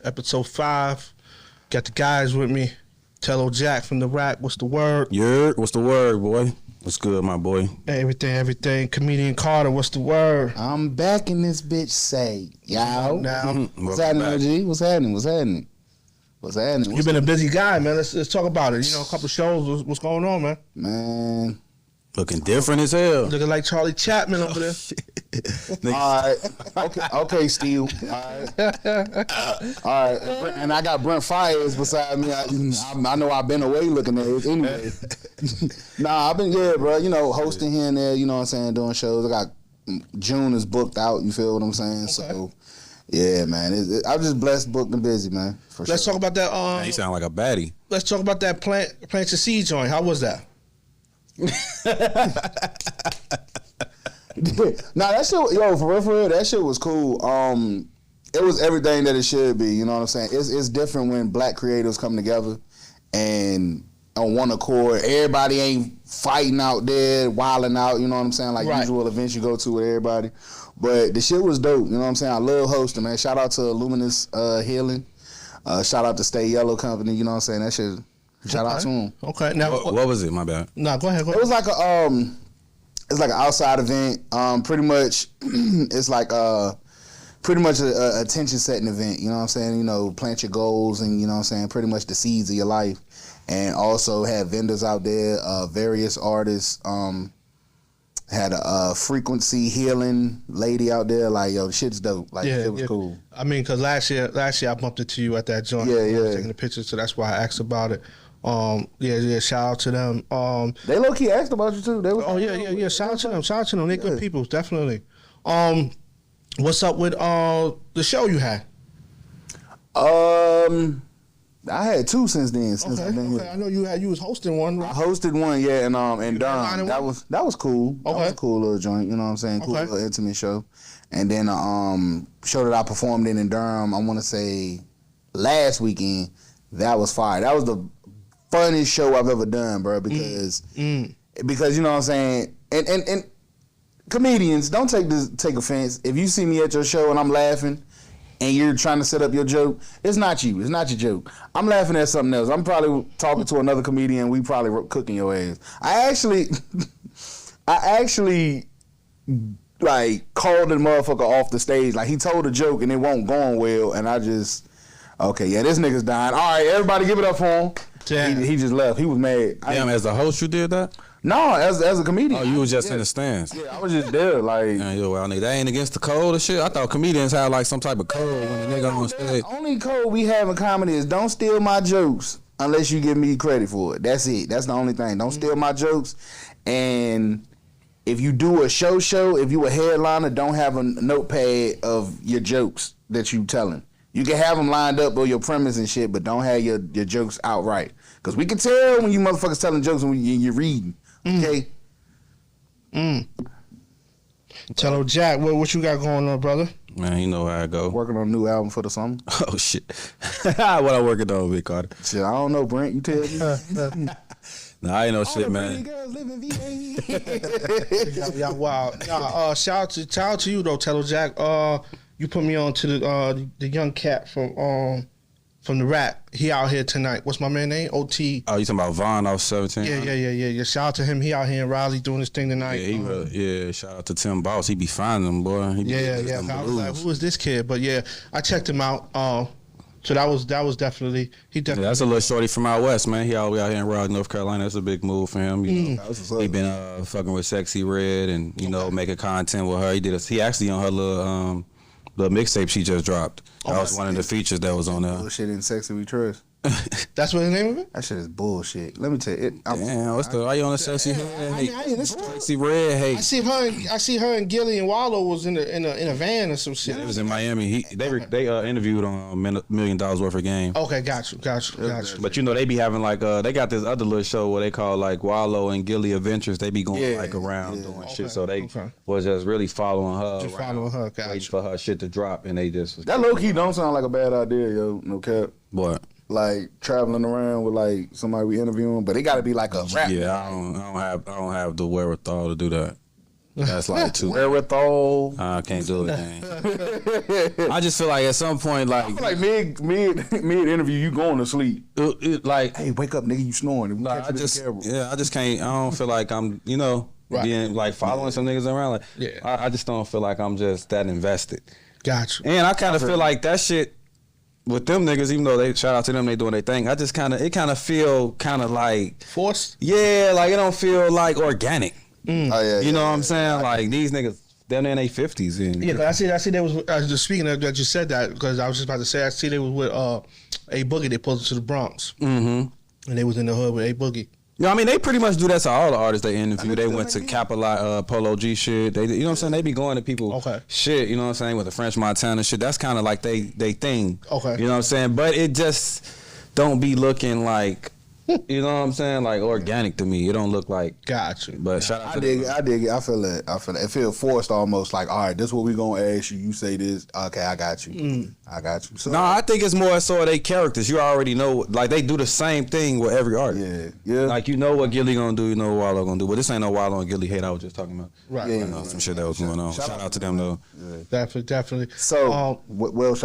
episode 5. Got the guys with me. Tello Jack from the Rack. What's the word? What's the word, boy? What's good, my boy? Everything. Comedian Carter, what's the word? I'm back in this bitch. Say, yo. Now, What's happening, OG? What's happening? You've been a busy guy, man. Let's talk about it. A couple shows. What's going on, man? Man. Looking different as hell. Looking like Charlie Chaplin over there. All right. Okay, Steve. All right. And I got Brent Fires beside me. I know I've been away looking at it anyway. Nah, I've been, bro. Hosting here and there, you know what I'm saying, doing shows. I got June is booked out, you feel what I'm saying? Okay. So, yeah, man. I'm just blessed, booked, and busy, man. Let's talk about that. Man, you sound like a baddie. Let's talk about that Plant Your Seed joint. How was that? Nah, that shit, for real, that shit was cool. It was everything that it should be. You know what I'm saying? It's different when black creatives come together and on one accord. Everybody ain't fighting out there, wilding out. You know what I'm saying? Like usual events you go to with everybody. But the shit was dope. You know what I'm saying? I love hosting, man. Shout out to Luminous Healing. Shout out to Stay Yellow Company. You know what I'm saying? That shit. Shout out to him. Okay. Now, what was it? My bad. No, go ahead. It was like it's like an outside event. Pretty much, it's like pretty much a attention setting event. You know what I'm saying? Plant your goals and you know what I'm saying. Pretty much the seeds of your life, and also had vendors out there, various artists. Had a frequency healing lady out there. Like, yo, the shit's dope. Like, it was cool. I mean, because last year I bumped into you at that joint. Yeah. Taking the pictures, so that's why I asked about it. Shout out to them. They low key asked about you too. Yeah. Shout out to them. They good people, definitely. What's up with the show you had? I had 2 since then. Okay. I know you was hosting one. Right? I hosted one, in Durham. That was cool. That was a cool little joint. You know what I'm saying? Cool little intimate show. And then show that I performed in Durham. I want to say last weekend. That was fire. That was the funniest show I've ever done, bro. Because you know what I'm saying. And comedians, don't take offense. If you see me at your show and I'm laughing, and you're trying to set up your joke, it's not you. It's not your joke. I'm laughing at something else. I'm probably talking to another comedian. We probably cooking your ass. I actually like called the motherfucker off the stage. Like he told a joke and it won't going well, and I just this nigga's dying. All right, everybody give it up for him. Damn. He just left. He was mad. Damn, as a host you did that? No, as a comedian. Oh, you was just in the stands. Yeah, I was just there, like. That ain't against the code or shit. I thought comedians had like some type of code when the nigga on stage. The only code we have in comedy is don't steal my jokes unless you give me credit for it. That's it. That's the only thing. Don't steal my jokes. And if you do a show, if you a headliner, don't have a notepad of your jokes that you telling. You can have them lined up or your premise and shit, but don't have your jokes outright. Because we can tell when you motherfuckers telling jokes and when you're reading. Okay. Tello Jack, what you got going on, brother? Man, you know how I go. Working on a new album for the summer. Oh shit. What I working on, Big Carter? Shit, I don't know, Brent. You tell me. Nah, I ain't no shit, man. Girls live in VA. Yeah, wow. Shout out to you though, Tello Jack. You put me on to the young cat from the Rack. He out here tonight. What's my man name? OT. Oh, you talking about Vaughn off 17? Yeah. Shout out to him. He out here in Raleigh doing his thing tonight. Yeah, shout out to Tim Boss. He be finding them, boy. Yeah. I was like, who is this kid? But yeah, I checked him out. So that was definitely that's a little shorty from out west, man. He all out here in Raleigh, North Carolina. That's a big move for him. You know, he been fucking with Sexy Red and making content with her. He actually on her little mixtape she just dropped. That was one of the features that was on there. Bullshit and Sexy We Trust. That's what the name of it? That shit is bullshit. Let me tell you. Damn, why you on the Sexy Red? Sexy Red hate. I see her and Gilly and Wallow was in a van or some shit. Yeah, it was in Miami. They interviewed on $1 million worth of game. Okay, got you. But they be having like they got this other little show where they call like Wallow and Gilly Adventures. They be going like around doing shit. So they was just really following her. Just following her, waiting for her shit to drop, and they just that low key don't sound like a bad idea, yo. No cap. What? Like traveling around with like somebody we interviewing, but it got to be like a rap. Yeah, I don't have the wherewithal to do that. That's like too. Wherewithal. I can't do it, man. I just feel like at some point, like, I feel like mid interview, you going to sleep. Like, hey, wake up, nigga, you snoring. Like, I just can't. I don't feel like I'm, being like following some niggas around. Like, I just don't feel like I'm just that invested. Gotcha. And I kind of feel like that shit with them niggas, even though they shout out to them, they doing their thing. I just it kind of feel kind of like forced. Yeah, like it don't feel like organic. Oh, yeah, you know what I'm saying? Like these niggas, they're in their 50s. Yeah, cause I see they was just speaking of that. You said that because I was just about to say I see they was with A Boogie. They pulled to the Bronx, and they was in the hood with A Boogie. Yeah, I mean they pretty much do that to all the artists they interview. They went to Capitol Polo G shit. They, you know what I'm saying? They be going to people shit. You know what I'm saying? With the French Montana shit. That's kind of like they thing. Okay. You know what I'm saying? But it just don't be looking like. You know what I'm saying? Like organic to me. It don't look like. Gotcha. But shout out to I dig it. I feel it. It feel forced almost. Like, all right, this is what we gonna ask you. You say this. Okay, I got you. I got you. So, no, I think it's more so they characters. You already know. Like they do the same thing with every artist. Yeah. Like you know what Gilly gonna do. You know what Wallow gonna do. But this ain't no Wallow and Gilly hate I was just talking about. Right. Yeah. Some shit that was going on. Shout out to them though. Yeah. Definitely. So, Will,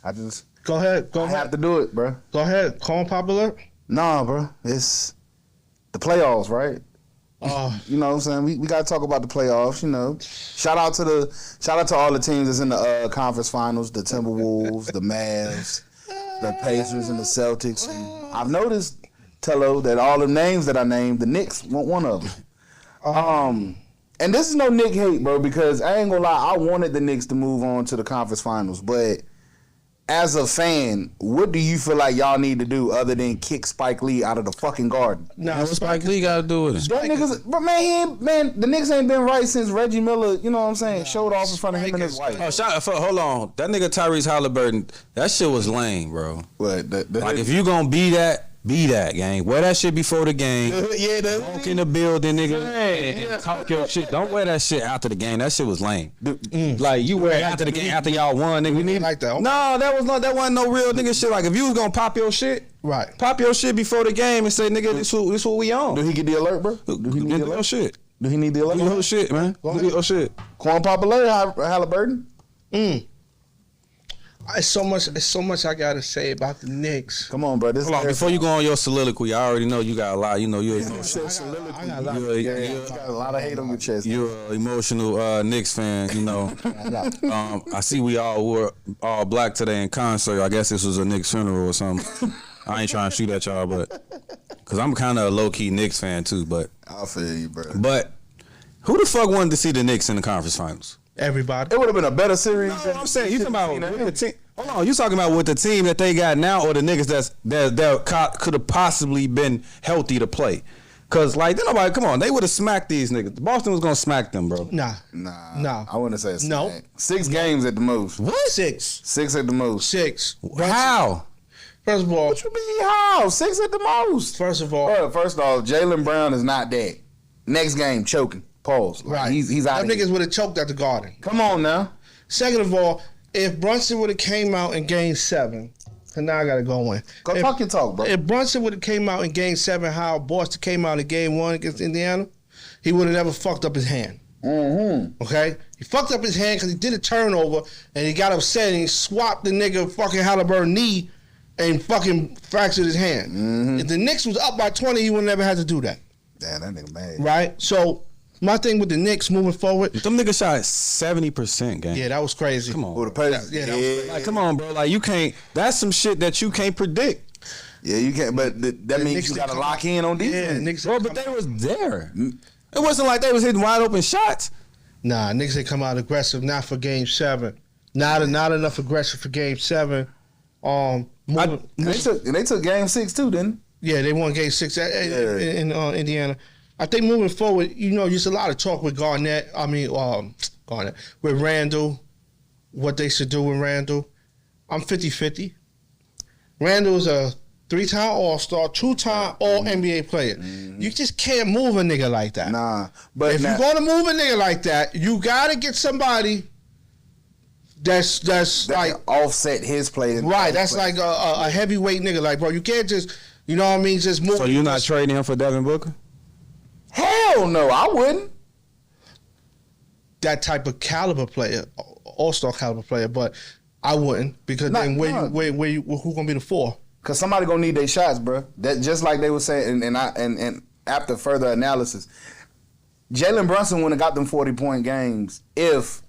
I just go ahead. I have to do it, bro. Go ahead. Call popular. Nah, bro. It's the playoffs, right? You know what I'm saying? We gotta talk about the playoffs, you know. Shout out to all the teams that's in the conference finals, the Timberwolves, the Mavs, the Pacers and the Celtics. And I've noticed, Tello, that all the names that I named, the Knicks weren't one of them. And this is no Knick hate, bro, because I ain't gonna lie, I wanted the Knicks to move on to the conference finals, but as a fan, what do you feel like y'all need to do other than kick Spike Lee out of the fucking Garden? Nah, what Spike Lee got to do with it? That niggas, but man, the Knicks ain't been right since Reggie Miller, you know what I'm saying, showed off in front of him and his wife. Hold on. That nigga Tyrese Halliburton, that shit was lame, bro. What? Like, if you gonna be that, gang. Wear that shit before the game. Walk in the building, nigga, and talk your shit. Don't wear that shit after the game. That shit was lame. Like, you wear it after the game, after y'all won, nigga. We need like that. No, that wasn't no real nigga shit. Like, if you was gonna pop your shit, right? Pop your shit before the game and say, nigga, this what we on. Do he get the alert, bro? Do he need the alert? Shit. Do he need the alert? Do your shit, man. Do your shit. Quan Popular, Halliburton. It's so much I gotta say about the Knicks. Come on, bro. Hold on, before you go on your soliloquy, I already know you got a lot. You know, you're emotional. I got a lot of hate on your chest. You're an emotional Knicks fan. You know, I see we all wore all black today in concert. I guess this was a Knicks funeral or something. I ain't trying to shoot at y'all, but because I'm kind of a low key Knicks fan too. But I feel you, bro. But who the fuck wanted to see the Knicks in the conference finals? Everybody. It would have been a better series. No, I'm saying you talking about with the team. Hold on, you talking about with the team that they got now, or the niggas that could have possibly been healthy to play? Cause like nobody, come on, they would have smacked these niggas. Boston was gonna smack them, bro. Nah. I wouldn't say it's no. 6 games at the most. What? 6. 6 at the most. 6. How? First of all, what you mean how? 6 at the most. First of all, Jaylen Brown is not that. Next game, choking. Pause. Right. He's out. Them niggas would have choked at the Garden. Come on now. Second of all, if Brunson would have came out in Game 7, and now I gotta go in. Talk your talk, bro. If Brunson would have came out in Game 7, how Boston came out in Game 1 against Indiana, he would have never fucked up his hand. Okay, he fucked up his hand because he did a turnover and he got upset and he swapped the nigga fucking Halliburton knee and fucking fractured his hand. If the Knicks was up by 20, he would have never had to do that. Damn, that nigga mad. Right? So, my thing with the Knicks moving forward. Them niggas shot 70%, gang. Yeah, that was crazy. Come on. That was crazy. Like, come on, bro. Like, you can't. That's some shit that you can't predict. Yeah, you can't. But that means you got to lock in on defense. Bro, but they was there. It wasn't like they was hitting wide open shots. Nah, niggas ain't come out aggressive. Not for Game 7. Not enough aggressive for Game 7. They took Game 6 too, didn't they? Yeah, they won Game 6 in Indiana. I think moving forward, you know, there's a lot of talk with Garnett. With Randall, what they should do with Randall. I'm 50-50. Randall's a 3-time All-Star, 2-time All-NBA player. You just can't move a nigga like that. Nah. But if you're going to move a nigga like that, you got to get somebody that's like offset his play. Right, that's like a heavyweight nigga. Like, bro, you can't just, you know what I mean, just move. So you're not trading him for Devin Booker? Hell no, I wouldn't. that type of caliber player, all-star caliber player, but I wouldn't because then who gonna be the 4? Because somebody gonna need their shots, bro. That just like they were saying, and after further analysis, Jalen Brunson wouldn't have got them 40-point games if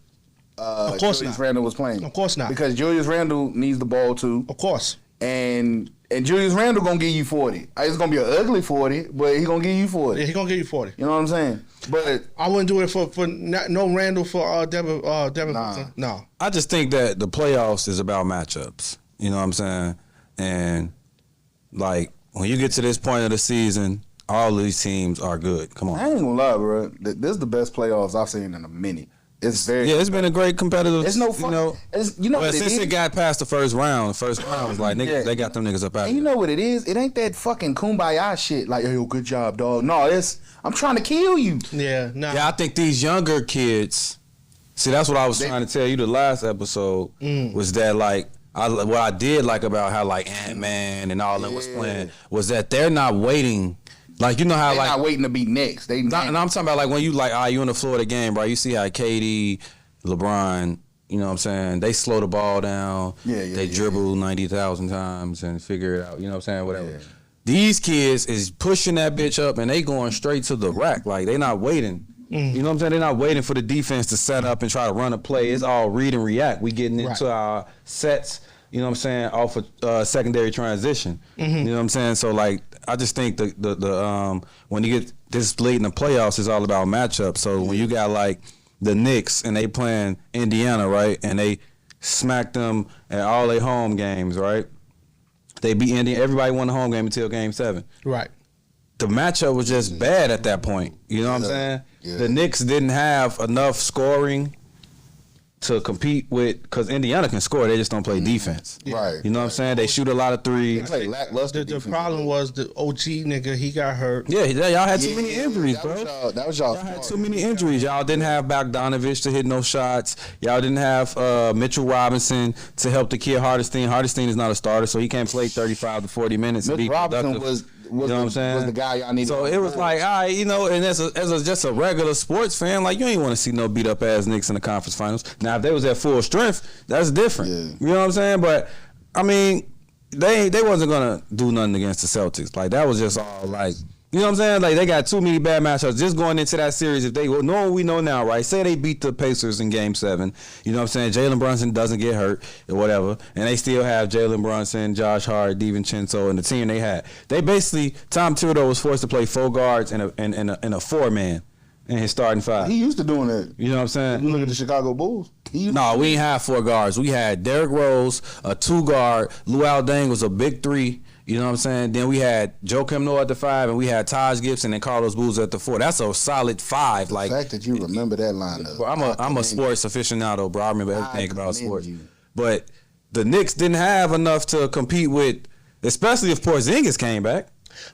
Julius Randle was playing. Of course not. Because Julius Randle needs the ball too. Of course. And Julius Randle gonna give you 40. It's gonna be an ugly 40, but he gonna give you 40. Yeah, he gonna give you 40. You know what I'm saying? But I wouldn't do it for no Randle for Devin. Nah. No. I just think that the playoffs is about matchups. You know what I'm saying? And like when you get to this point of the season, all these teams are good. Come on. I ain't gonna lie, bro. This is the best playoffs I've seen in a minute. It's very it's been a great competitive. It's no fun. Since it got past the first round was like niggas, they got them niggas up out. And you know what it is? It ain't that fucking kumbaya shit. Like, yo, good job, dog. No, I'm trying to kill you. Yeah, nah. Yeah, I think these younger kids. See, that's what I was trying to tell you the last episode was that like. What I did like about how like Ant-Man and all them was playing was that they're not waiting. Like you know how they're not waiting to be next. And I'm talking about like when you like you in the Florida game, bro. You see how KD, LeBron, you know what I'm saying? They slow the ball down. They dribble 90,000 times and figure it out. You know what I'm saying? Whatever. Yeah. These kids is pushing that bitch up and they going straight to the rack. Like they not waiting. You know what I'm saying? They're not waiting for the defense to set up and try to run a play. It's all read and react. We getting into our sets, you know what I'm saying, off of secondary transition. You know what I'm saying? So like I just think the when you get this late in the playoffs, it's all about matchups. So when you got like the Knicks and they playing Indiana, right? And they smack them at all their home games, right? They beat Indiana. Everybody won the home game until Game 7. Right. The matchup was just bad at that point. You know what I'm saying? Yeah. The Knicks didn't have enough scoring to compete with, because Indiana can score, they just don't play defense. Right. You know what I'm saying? They shoot a lot of threes. They play lackluster. The problem was the OG nigga, he got hurt. Yeah, y'all had too many injuries, bro. That was y'all. Y'all had too many injuries. Y'all didn't have Bogdanovich to hit no shots. Y'all didn't have Mitchell Robinson to help the kid Hardesty. Hardesty is not a starter, so he can't play 35 to 40 minutes. Mitchell Robinson was you know what I'm saying? Was the guy y'all needed. So it was like, all right, you know, and as just a regular sports fan, like you ain't want to see no beat up ass Knicks in the conference finals. Now if they was at full strength, that's different. Yeah. You know what I'm saying? But I mean, they wasn't gonna do nothing against the Celtics. Like that was just all like, you know what I'm saying? Like they got too many bad matchups. Just going into that series, if they know what we know now, right? Say they beat the Pacers in Game 7. You know what I'm saying? Jalen Brunson doesn't get hurt or whatever, and they still have Jalen Brunson, Josh Hart, DiVincenzo, and the team they had. They basically Tom Thibodeau was forced to play 4 guards and a 4-man in his starting 5. He used to doing that. You know what I'm saying? You look at the Chicago Bulls. No, we didn't have 4 guards. We had Derrick Rose, a 2-guard. Luol Deng was a big 3. You know what I'm saying? Then we had Joakim Noah at the 5, and we had Taj Gibson and Carlos Boozer at the 4. That's a solid 5. The fact that you remember that lineup. Bro, I'm a sports aficionado, bro. I remember everything about sports. But the Knicks didn't have enough to compete with, especially if Porzingis came back.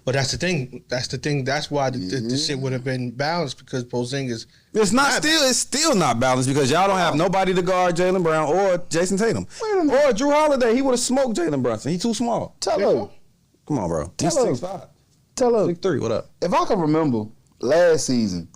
But that's the thing. That's why the shit would have been balanced, because Porzingis. It's still not balanced, because y'all don't have nobody to guard Jaylen Brown or Jason Tatum. Or Drew Holiday. He would have smoked Jalen Brunson. He's too small. Tell him. Come on, bro. He's 6'5". Tell him. 6'3". What up? If I can remember last season,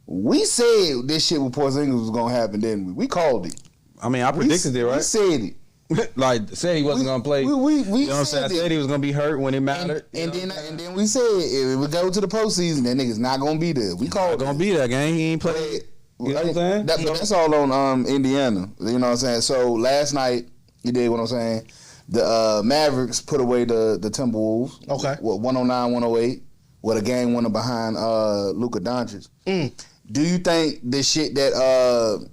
we said this shit with Porzingis was gonna happen, didn't we? We called it. I mean, I predicted it, right? We said it. Like said he wasn't gonna play. We you know what I'm saying? I said he was gonna be hurt when it mattered. And then we said if it would go to the postseason, that nigga's not gonna be there. We called. Not gonna be there, gang. He ain't played. You know what I'm saying? But that's all on Indiana. You know what I'm saying? So last night, you did what I'm saying. The Mavericks put away the Timberwolves. Okay. With 109-108, with a game winner behind Luka Doncic. Do you think the shit that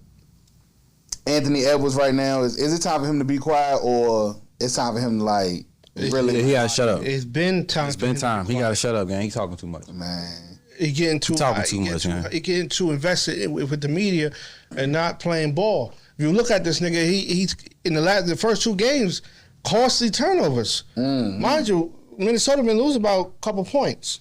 Anthony Edwards right now is it time for him to be quiet, or it's time for him to like really? He gotta shut up. It's been time. It's been time. He gotta shut up, gang. He talking too much, man. He getting too talking too much, man. He getting too invested with the media and not playing ball. If you look at this nigga, he's in the first 2 games. Costly turnovers. Mind you, Minnesota been losing about a couple points.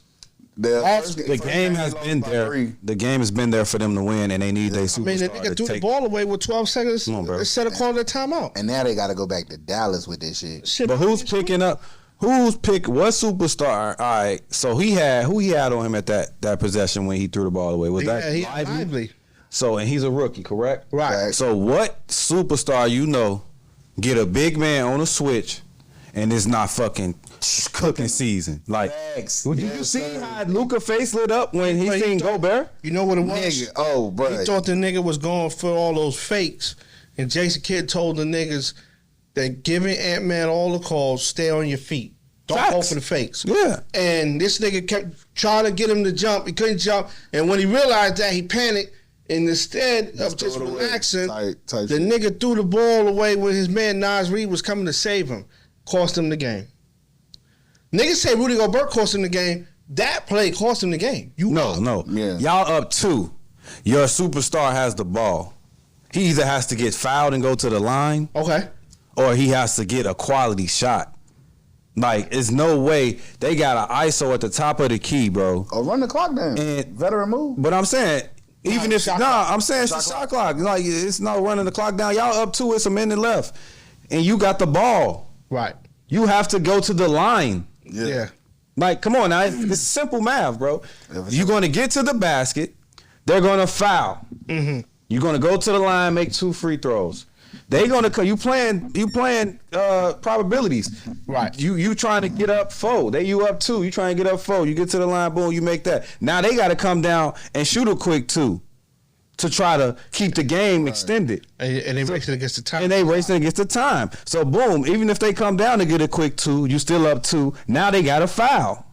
The game has been there. The game has been there for them to win, and they need their superstar. I mean, they nigga threw the ball away with 12 seconds instead of calling their timeout. And now they got to go back to Dallas with this shit. But who's picking up? What superstar? All right, so who he had on him at that possession when he threw the ball away? Was that Lively? So, and he's a rookie, correct? Right. So what superstar you know get a big man on a switch and it's not fucking cooking season? Like, did you see how Luka face lit up when he seen Gobert? You know what it was? Nigga, bro. He thought the nigga was going for all those fakes. And Jason Kidd told the niggas that giving Ant-Man all the calls, stay on your feet. Don't go for the fakes. Yeah. And this nigga kept trying to get him to jump. He couldn't jump. And when he realized that, he panicked. And instead of just relaxing, the nigga threw the ball away when his man Nas Reed was coming to save him. Cost him the game. Niggas say Rudy Gobert cost him the game. That play cost him the game. No. Yeah. Y'all up 2. Your superstar has the ball. He either has to get fouled and go to the line. Okay. Or he has to get a quality shot. Like, it's no way they got an ISO at the top of the key, bro. Or run the clock down. And veteran move. But I'm saying, even if I'm saying it's the shot clock. Like, it's not running the clock down. Y'all up 2, it's a minute left. And you got the ball. Right. You have to go to the line. Yeah. Like, come on now. It's simple math, bro. You're going to get to the basket. They're going to foul. Mm-hmm. You're going to go to the line, make 2 free throws. They going to you playing probabilities. Right. You trying to get up 4. You up 2. You trying to get up 4. You get to the line, boom, you make that. Now they got to come down and shoot a quick 2 to try to keep the game extended. And they racing against the time. And they racing against the time. So boom, even if they come down to get a quick 2, you still up 2. Now they got to foul.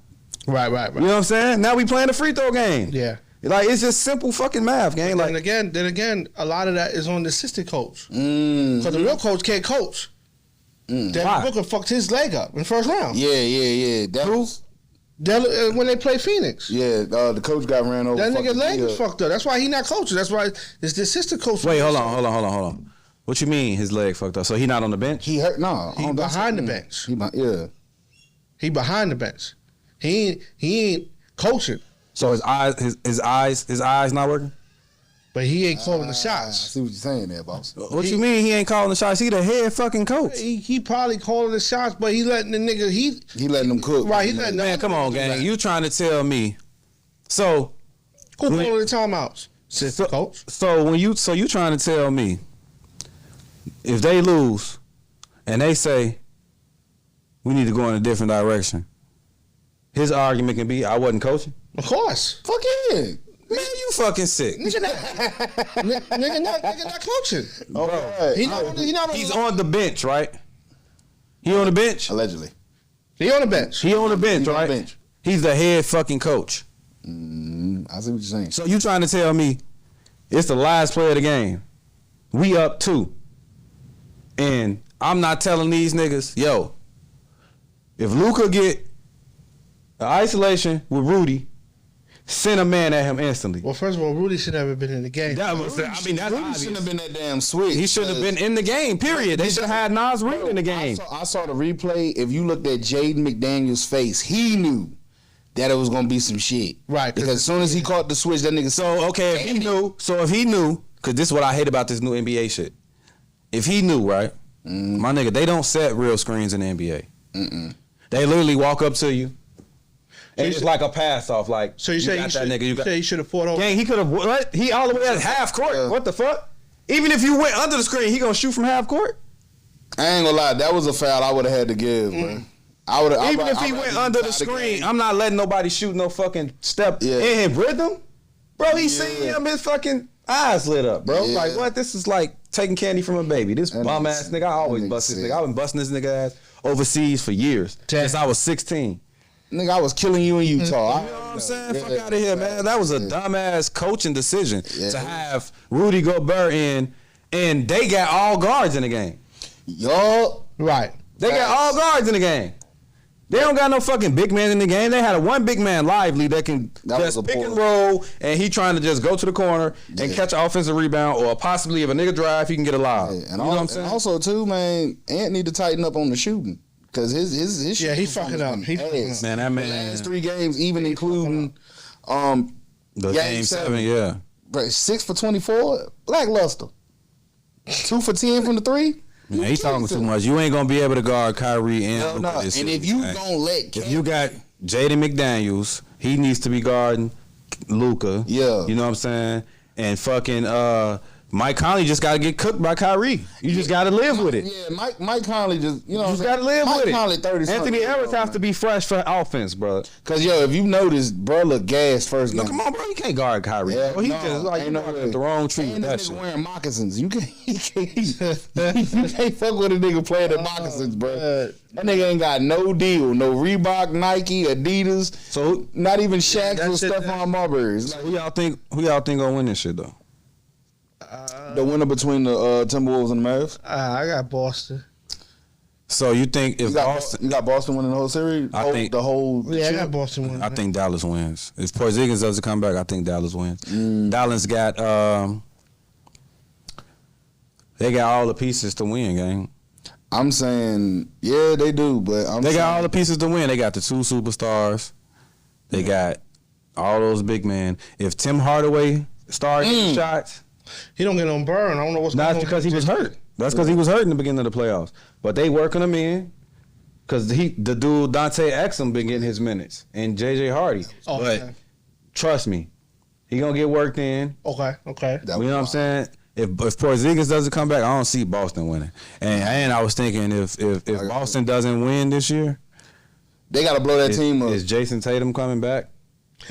Right. You know what I'm saying? Now we playing a free throw game. Yeah. Like, it's just simple fucking math, gang. Like, then again, a lot of that is on the assistant coach. Because the real coach can't coach. Devin Booker fucked his leg up in the first round. Yeah. When they play Phoenix. Yeah, the coach got ran over. That nigga leg was fucked up. That's why he not coaching. That's why it's the assistant coach. Wait, hold on. What you mean his leg fucked up? So he not on the bench? He hurt? No. He behind the bench. He behind the bench. He ain't coaching. So his eyes not working? But he ain't calling the shots. I see what you're saying there, boss. What you mean he ain't calling the shots? He the head fucking coach. He probably calling the shots, but he letting the nigga he letting them cook. Right, he letting them. Man, come on, gang. You trying to tell me? So who calling the timeouts? Coach. So you trying to tell me if they lose and they say we need to go in a different direction, his argument can be I wasn't coaching? Of course. Fuck yeah. Man, you fucking sick. Nigga not coaching. Right. He's on the bench, right? He on the bench? Allegedly. He on the bench. He on the bench, right? Bench. He's the head fucking coach. I see what you're saying. So you trying to tell me it's the last play of the game. We up 2. And I'm not telling these niggas, yo, if Luka get an isolation with Rudy, send a man at him instantly. Well, first of all, Rudy should never been in the game. That's Rudy obvious. shouldn't have been that damn switch. He shouldn't have been in the game, period. They should have had Nas Reed in the game. I saw the replay. If you looked at Jaden McDaniels' face, he knew that it was going to be some shit. Right. Because as soon as he caught the switch, that nigga... If he knew, because this is what I hate about this new NBA shit. If he knew, right, my nigga, they don't set real screens in the NBA. They literally walk up to you. And it's like a pass off, like so you say got that nigga. You say he should have fought over. Gang, he could have. What? He all the way at half court. What the fuck? Even if you went under the screen, he gonna shoot from half court. I ain't gonna lie, that was a foul I would have had to give, man. Even if he went under the screen, I'm not letting nobody shoot no fucking step in his rhythm, bro. He seen him, his fucking eyes lit up, bro. Like what? This is like taking candy from a baby. This bum ass nigga. I always bust this nigga. I've been busting this nigga ass overseas for years since I was 16. Nigga, I was killing you in Utah. You know what I'm saying? Fuck out of here, man. That was a dumbass coaching decision to have Rudy Gobert in, and they got all guards in the game. Yo, right. They got all guards in the game. They don't got no fucking big man in the game. They had a one big man lively that can just pick and roll, and he trying to just go to the corner and catch an offensive rebound, or possibly if a nigga drive, he can get a lob. Yeah. You know what I'm saying? And also, too, man, Ant need to tighten up on the shooting. Cause his shit he fucking up. Man, that man. The last 3 games, even including the game 7, But 6 for 24, lackluster. 2 for 10 from the 3. Man, he talking too much. You ain't gonna be able to guard Kyrie and Luka this season. And if you gonna let, if you got Jaden McDaniels, he needs to be guarding Luka. Yeah, you know what I'm saying. and fucking Mike Conley just got to get cooked by Kyrie. You just got to live with it. Yeah, Mike Conley just, you know, You just got to live with it. Conley 30 Anthony Edwards has to be fresh for offense, bro. Cause if you notice, bro, look gassed first game. No, come on, bro. You can't guard Kyrie. Yeah, Bro. He just like ain't no way. the wrong tree with that nigga shit. wearing moccasins. You can't fuck with a nigga playing in moccasins, bro. That nigga ain't got no deal, no Reebok, Nike, Adidas. So not even Shaq's or Stephon Marbury's. Who y'all think gonna win this shit though? The winner between the Timberwolves and the Mavs. I got Boston. So you think if Boston, you got Boston winning the whole series? I think the whole. Yeah, I got Boston winning. I think Dallas wins. If Porzingis doesn't come back, I think Dallas wins. Dallas got they got all the pieces to win, gang. I'm saying, yeah, they do, but they got all the pieces to win. They got the 2 superstars. They got all those big men. If Tim Hardaway starts hitting shots, he don't get on burn. I don't know what's going on. that's because he was hurt. That's because he was hurt in the beginning of the playoffs. But they working him in because the dude Dante Exum been getting his minutes and JJ Hardy. Oh, but okay. trust me, he gonna get worked in. Okay. You know what I'm saying? If Porzingis doesn't come back, I don't see Boston winning. And I was thinking if Boston doesn't win this year, they gotta blow that team up. Is Jason Tatum coming back?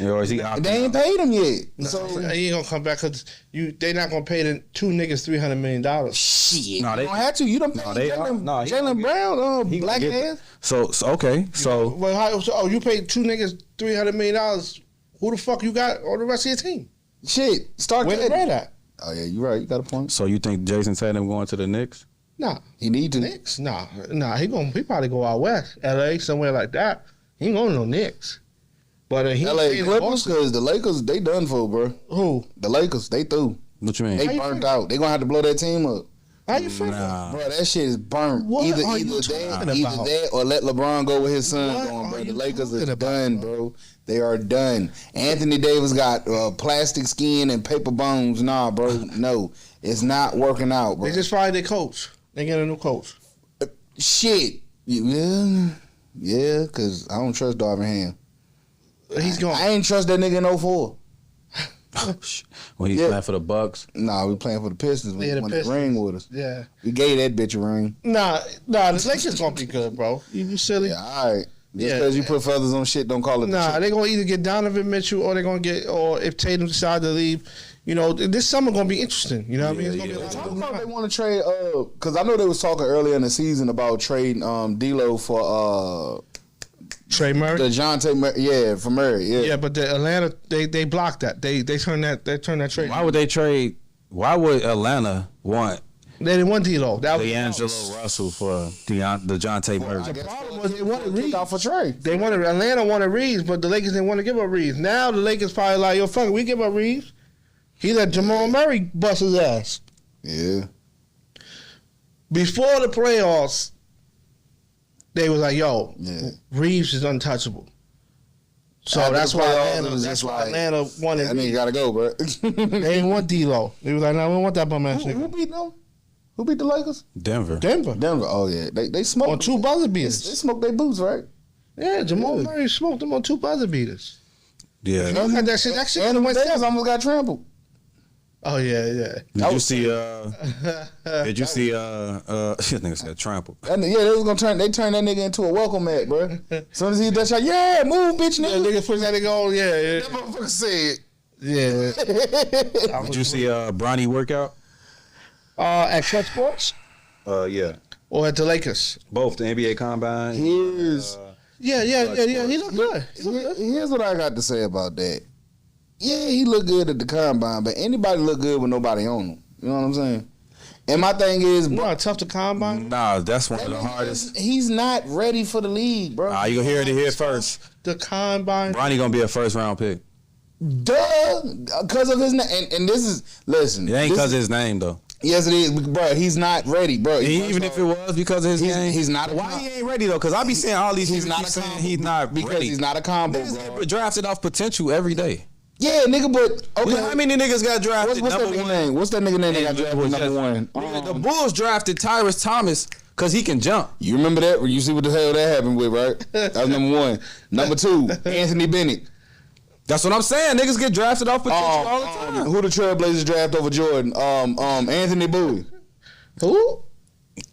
Or is he out? They ain't paid him yet. No, So he ain't gonna come back because they not gonna pay the 2 niggas $300 million. shit. No, You don't have to. You don't pay Jaylen Brown, black ass. So okay. So Well, you paid 2 niggas $300 million. Who the fuck you got on the rest of your team? Shit. Start Where the getting. bread at? Oh yeah, you right. You got a point. so you think Jason Tatum going to the Knicks? Nah, He need to. Knicks. Nah. He probably go out west, LA, somewhere like that. He ain't going to no Knicks. But he LA ain't Clippers, because the Lakers, they done for, bro. Who? The Lakers, they through. What you mean? They you burnt feel? out. They gonna have to blow that team up. How you feel? Nah. Bro, that shit is burnt. What Either are you that, talking about? or let LeBron go with his son What going, are bro. The you Lakers talking are about, done, bro. They are done. Anthony Davis got plastic skin and paper bones. Nah, bro. No. It's not working out, bro. They just fired their coach. They get a new coach. Shit. Yeah, because I don't trust Darvin Ham. He's gone. I ain't trust that nigga in 04. When he's playing for the Bucks. Nah, we playing for the Pistons. We won the ring with us. Yeah. We gave that bitch a ring. Nah, the Lakers gonna be good, bro. You silly. Yeah, all right. Just Yeah. because you put feathers on shit, don't call it. Nah, they're gonna either get Donovan Mitchell or they're gonna get, or if Tatum decide to leave, you know, this summer gonna be interesting. You know what I mean? It's gonna be a lot Talk of about they want to trade. Because I know they was talking earlier in the season about trading D'Lo for Trey Murray. the Jonte, for Murray. Yeah, but the Atlanta they blocked that. They turned that trade. Why would they trade? Why would Atlanta want They didn't want D'Lo. That was D'Angelo Russell for the Jonte Murray? the problem was they wanted Reeves. out for trade. They wanted Atlanta wanted Reeves, but the Lakers didn't want to give up Reeves. Now the Lakers probably like, yo, fuck it, we give up Reeves. He let Jamal Murray bust his ass. Yeah. Before the playoffs, they was like, yo, Yeah. Reeves is untouchable. So After that's the why playoffs, Atlanta, it was that's just why like, Atlanta wanted That nigga Reeves. gotta go, bro. They didn't want D'Lo. They was like, no, we don't want that bum ass Who nigga. beat them? Who beat the Lakers? Denver. Denver. Denver. Oh yeah, they smoked On 2 buzzer They beaters. smoked their boots, right? Yeah, Jamal Murray smoked them on 2 buzzer beaters. Yeah. Look at that shit. That shit And went Davis seven. almost got trampled. Oh yeah. Did you see? Did you see? Shit, niggas got trampled. They was gonna turn that nigga into a welcome mat, bro. As soon as he hit that shot, yeah, move, bitch, Yeah, nigga. nigga push that nigga on. Yeah. That motherfucker said. Yeah. Did you see Bronny workout? At Clutch Sports Yeah. or at the Lakers? Both the NBA Combine. Yeah. He looked good. Here's what I got to say about that. Yeah, he looked good at the combine, but anybody look good with nobody on him. You know what I'm saying? And my thing is, You know bro, how tough the combine? Nah, that's one of the hardest. he's not ready for the league, bro. Nah, you gonna hear it here first. The combine. Bronny gonna be a first round pick. Duh, because of his name. And this is, listen. It ain't this because is- of his name though. Yes, it is, bro. He's not ready, bro. Even if it was because of his name, he's not. Why he ain't ready though? Because I be seeing all these. He's niggas not keep a saying combo. he's not because ready. he's not a combo, Niggas bro. get drafted off potential every day. Yeah, nigga, but okay. How many niggas got drafted What's that number nigga one? name? What's that nigga name that got drafted number one? Nigga, the Bulls drafted Tyrese Thomas because he can jump. You remember that? You see what the hell that happened with, right? That was number one. Number two, Anthony Bennett. That's what I'm saying. Niggas get drafted off potential all the time. Who the Trailblazers draft over Jordan? Anthony Bowie. Who?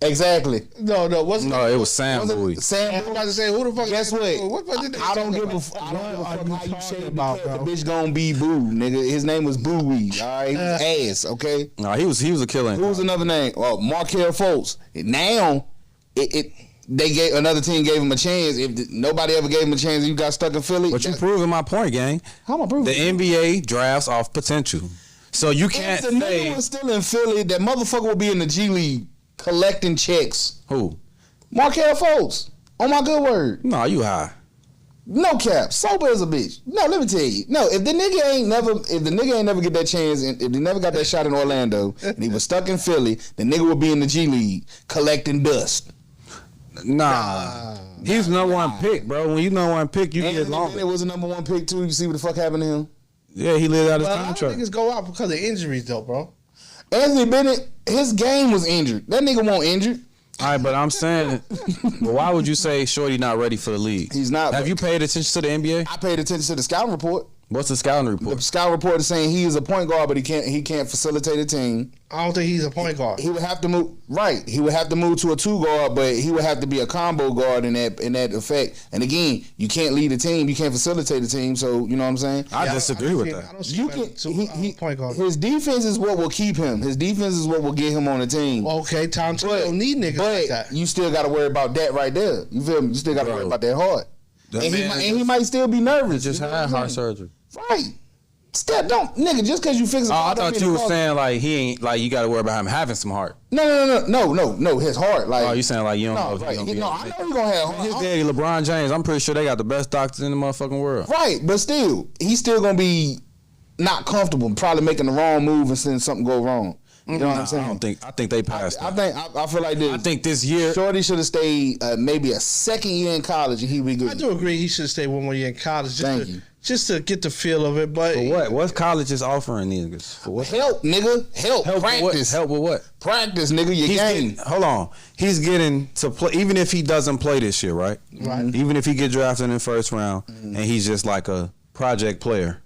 Exactly. No, it was Sam Bowie. Sam Bowie. I'm about to say, who the fuck? Guess what? I don't give a fuck how you say about, bro. The bitch gonna be Boo, nigga. His name was Bowie. All right, ass. Okay. No, he was a killer. Who was another name? Markelle Fultz. Now, they gave another team gave him a chance. If nobody ever gave him a chance, and you got stuck in Philly. But you proving my point, gang. How am I proving? The NBA drafts off potential, so you can't say. If the nigga was still in Philly, that motherfucker will be in the G League collecting checks. Who? Markelle Fultz. On my good word. No, you high. No cap. Sober as a bitch. No, let me tell you. No, if the nigga ain't never get that chance, and if he never got that shot in Orlando, and he was stuck in Philly, the nigga would be in the G League collecting dust. Nah. He's the number one pick, bro. When you number one pick, you get longer. It was a number one pick too. You see what the fuck happened to him? Yeah, he lived out his I contract. don't think it's go out because of injuries though, bro. Anthony Bennett, his game was injured. That nigga won't injured. All right, but I'm saying, well, why would you say Shorty not ready for the league? He's not. Have you paid attention to the NBA? I paid attention to the scouting report. What's the scouting report? The scouting report is saying he is a point guard, but he can't facilitate a team. I don't think he's a point guard. He would have to move He would have to move to a 2 guard, but he would have to be a combo guard in that effect. And again, you can't lead a team, you can't facilitate a team. So you know what I'm saying? I disagree with that. I don't see point guard. His defense is what will keep him. His defense is what will get him on the team. Okay, Tom Thibodeau don't need niggas like that. You still got to worry about that right there. You feel me? You still got to worry about that heart. And he might still be nervous. Just had heart surgery. Right. Still don't, nigga, just because you fix it. I thought you were saying like he ain't, like you got to worry about him having some heart. No, his heart. Like, oh, you saying like you don't know if right. he gonna be I know he gonna have heart. His daddy, LeBron James, I'm pretty sure they got the best doctors in the motherfucking world. Right, but still, he's still gonna be not comfortable, probably making the wrong move and seeing something go wrong. You know what I'm saying? I think they passed. I feel like this. I think this year Shorty should have stayed maybe a second year in college and he'd be good. I do agree he should stay one more year in college. Just to get the feel of it. But for what? What's colleges offering niggas? For what? Help, nigga. Help practice. Help with what? Practice, nigga. Hold on. He's getting to play, even if he doesn't play this year, right? Right. Even if he get drafted in the first round and he's just like a project player.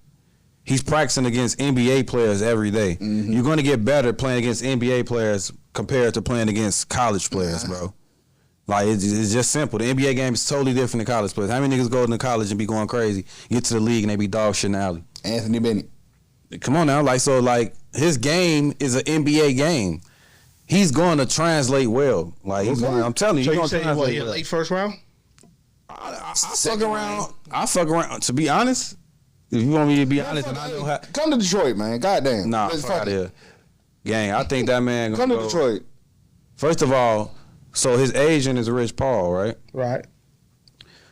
He's practicing against NBA players every day. Mm-hmm. You're going to get better playing against NBA players compared to playing against college players, bro. Like, it's just simple. The NBA game is totally different than college players. How many niggas go to college and be going crazy, get to the league and they be dog shit in the alley? Anthony Bennett. Come on now. His game is an NBA game. He's going to translate well. Like, I'm telling you, so he's going to translate well. Late first round? I fuck around. To be honest, if you want me to be honest, and I know how. Come to Detroit, man. Goddamn. Nah, fuck out of here. Gang, I think that man come to Detroit. First of all, so his agent is Rich Paul, right? Right.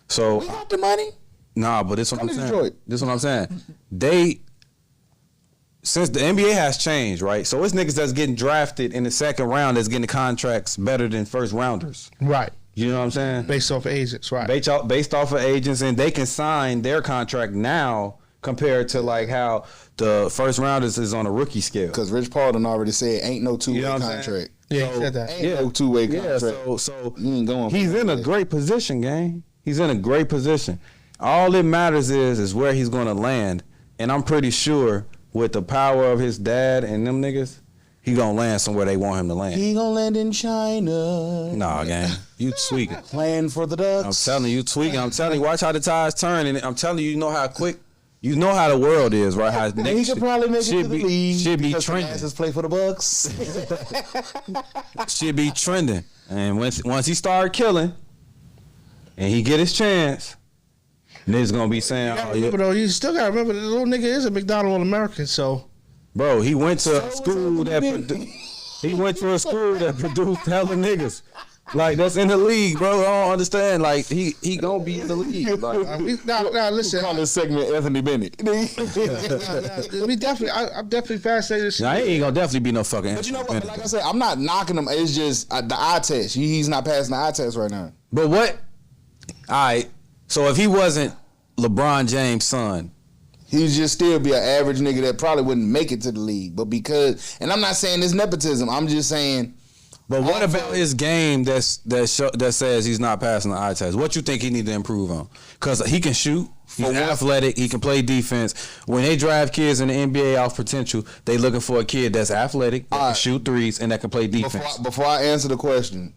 So we got the money. Nah, but this what I'm saying. Detroit. This what I'm saying. Since the NBA has changed, right? So it's niggas that's getting drafted in the second round that's getting contracts better than first rounders. Right. You know what I'm saying? Based off of agents, right? Based off of agents, and they can sign their contract now compared to like how the first rounders is on a rookie scale. Because Rich Paul done already said ain't no two-way contract. Yeah, he said that. Ain't no two-way contract. So you ain't going. He's in a great position, gang. He's in a great position. All it matters is where he's going to land, and I'm pretty sure with the power of his dad and them niggas, he gonna land somewhere they want him to land. He gonna land in China. Nah, gang, you tweaking. Playing for the Ducks. I'm telling you, tweaking. I'm telling you, watch how the tides turn, and I'm telling you, you know how quick. You know how the world is, right? How he could probably make it to the league. Should be trending. Asses play for the Bucks. Should be trending. And once he start killing, and he get his chance, niggas gonna be saying, though, you still gotta remember the little nigga is a McDonald All-American, so. Bro, he went to a school that produced hella niggas. Like, that's in the league, bro. I don't understand. Like, he gonna be in the league. Like, now, listen. Call this segment Anthony Bennett. I'm definitely fascinated. Nah, he ain't gonna definitely be no fucking. But you know what? Like I said, I'm not knocking him. It's just the eye test. He's not passing the eye test right now. But what? All right. So if he wasn't LeBron James' son, he'd just still be an average nigga that probably wouldn't make it to the league. But because, and I'm not saying it's nepotism. I'm just saying, But what about his game that says he's not passing the eye test? What you think he need to improve on? Because he can shoot. He's athletic. He can play defense. When they draft kids in the NBA off potential, they looking for a kid that's athletic, that can shoot threes, and that can play defense. Before I answer the question,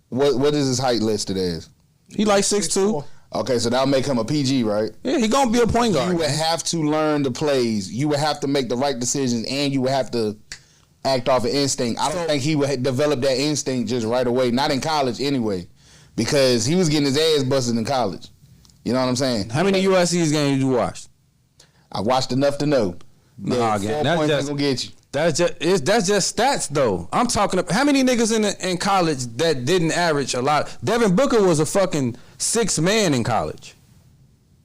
what is his height listed as? He like 6'2". Okay, so that'll make him a PG, right? Yeah, he gonna be a point guard. You would have to learn the plays. You would have to make the right decisions, and you would have to act off an instinct. I don't think he would develop that instinct just right away. Not in college anyway, because he was getting his ass busted in college. You know what I'm saying? How many USC's games you watched? I watched enough to know. Nah, 4 points ain't gonna get you. That's just stats though. I'm talking about how many niggas in college that didn't average a lot. Devin Booker was a fucking 6th man in college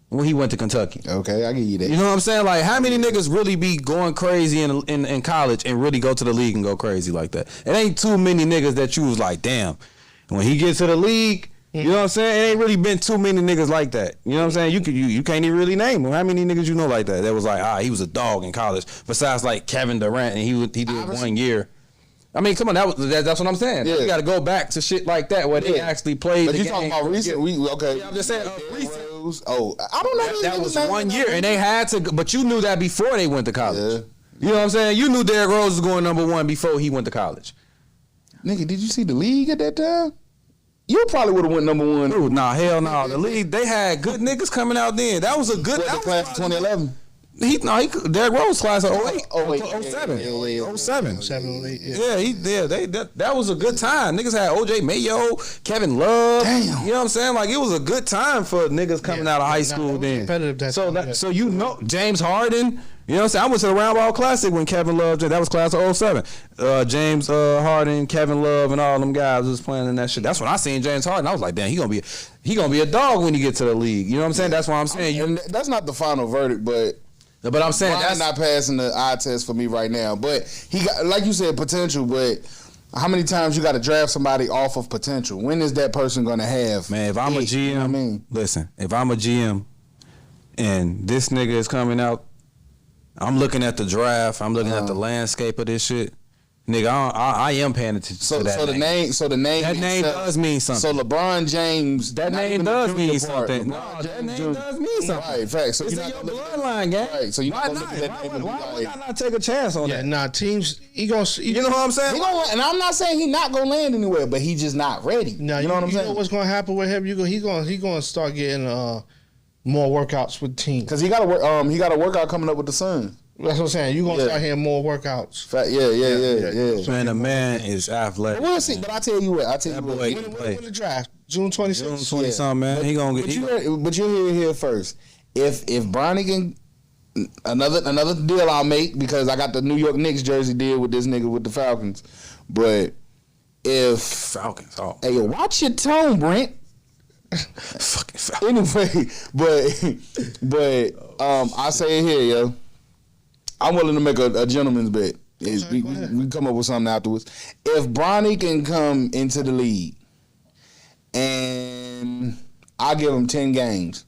when he went to Kentucky. Okay, I give you that. You know what I'm saying? Like, how many niggas really be going crazy in college and really go to the league and go crazy like that? It ain't too many niggas that you was like, damn. When he gets to the league, you know what I'm saying? It ain't really been too many niggas like that. You know what I'm saying? You can't even really name them. How many niggas you know like that? That was like, he was a dog in college. Besides like Kevin Durant, and he did 1 year. I mean, come on, that's what I'm saying. Yeah. You got to go back to shit like that where they actually played. But you talking about recent? Okay. Yeah, I'm just saying recent. I don't know. That was 1 year, and they had to. But you knew that before they went to college. Yeah. You know what I'm saying? You knew Derrick Rose was going #1 before he went to college. Nigga, did you see the league at that time? You probably would have went #1. Dude, nah, hell no. The league, they had good niggas coming out then. That was a good class of 2011. Derrick Rose class of 08. 07. 07. 08, yeah. That was a good time. Niggas had OJ Mayo, Kevin Love. Damn. You know what I'm saying? Like, it was a good time for niggas coming out of high school then. So you know, James Harden. You know what I'm saying? I went to the Round Ball Classic when Kevin Love, that was class of 07. James Harden, Kevin Love, and all them guys was playing in that shit. That's when I seen James Harden. I was like, damn, he gonna be a dog when he get to the league. You know what I'm saying? That's why I'm saying. That's not the final verdict, but I'm saying that's not passing the eye test for me right now. But he got, like you said, potential. But how many times you got to draft somebody off of potential? When is that person gonna have? Man, if I'm a GM, you know what I mean? Listen, if I'm a GM and this nigga is coming out, I'm looking at the draft. I'm looking at the landscape of this shit. Nigga, I am paying attention to that name. That name does mean something. So LeBron James. That name does mean something. No, that name does mean something. Right, fact. So it's in your bloodline, gang. Right, so why would I not take a chance on that? Yeah, nah, teams, you know what I'm saying? And I'm not saying he not gonna land anywhere, but he just not ready. Now, you know what I'm saying? You know what's gonna happen with him? He gonna start getting more workouts with teams. Because he got a workout coming up with the Suns. That's what I'm saying. You're going to start hearing more workouts. Yeah. Man, the man is athletic. We'll see. But I tell you what. When the draft? June 26th. June 20 something, man. He going to get... But you hear it here first. If Bronny can... Another deal I'll make, because I got the New York Knicks jersey deal with this nigga with the Falcons. But if... Falcons. Oh. Hey, yo, watch your tone, Brent. Fucking Falcons. Anyway, but I say it here, yo. I'm willing to make a gentleman's bet. We come up with something afterwards. If Bronny can come into the league and I give him 10 games,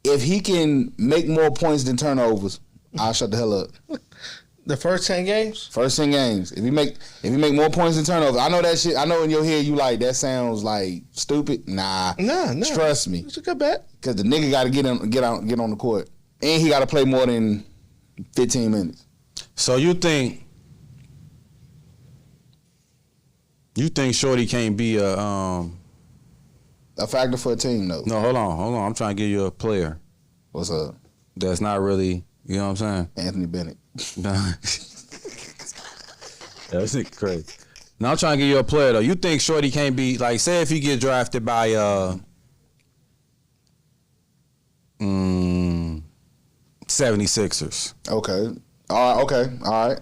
if he can make more points than turnovers, I'll shut the hell up. The first 10 games? First 10 games. If you make more points than turnovers, I know that shit. I know in your head you like that sounds like stupid. Nah. Trust me. It's a good bet. Because the nigga got to get on the court, and he got to play more than 15 minutes. So you think Shorty can't be a factor for a team though? No, hold on. I'm trying to give you a player. What's up? That's not really, you know what I'm saying? Anthony Bennett. That's crazy. Now I'm trying to give you a player though. You think Shorty can't be like, say if he get drafted by 76ers. Okay. All right.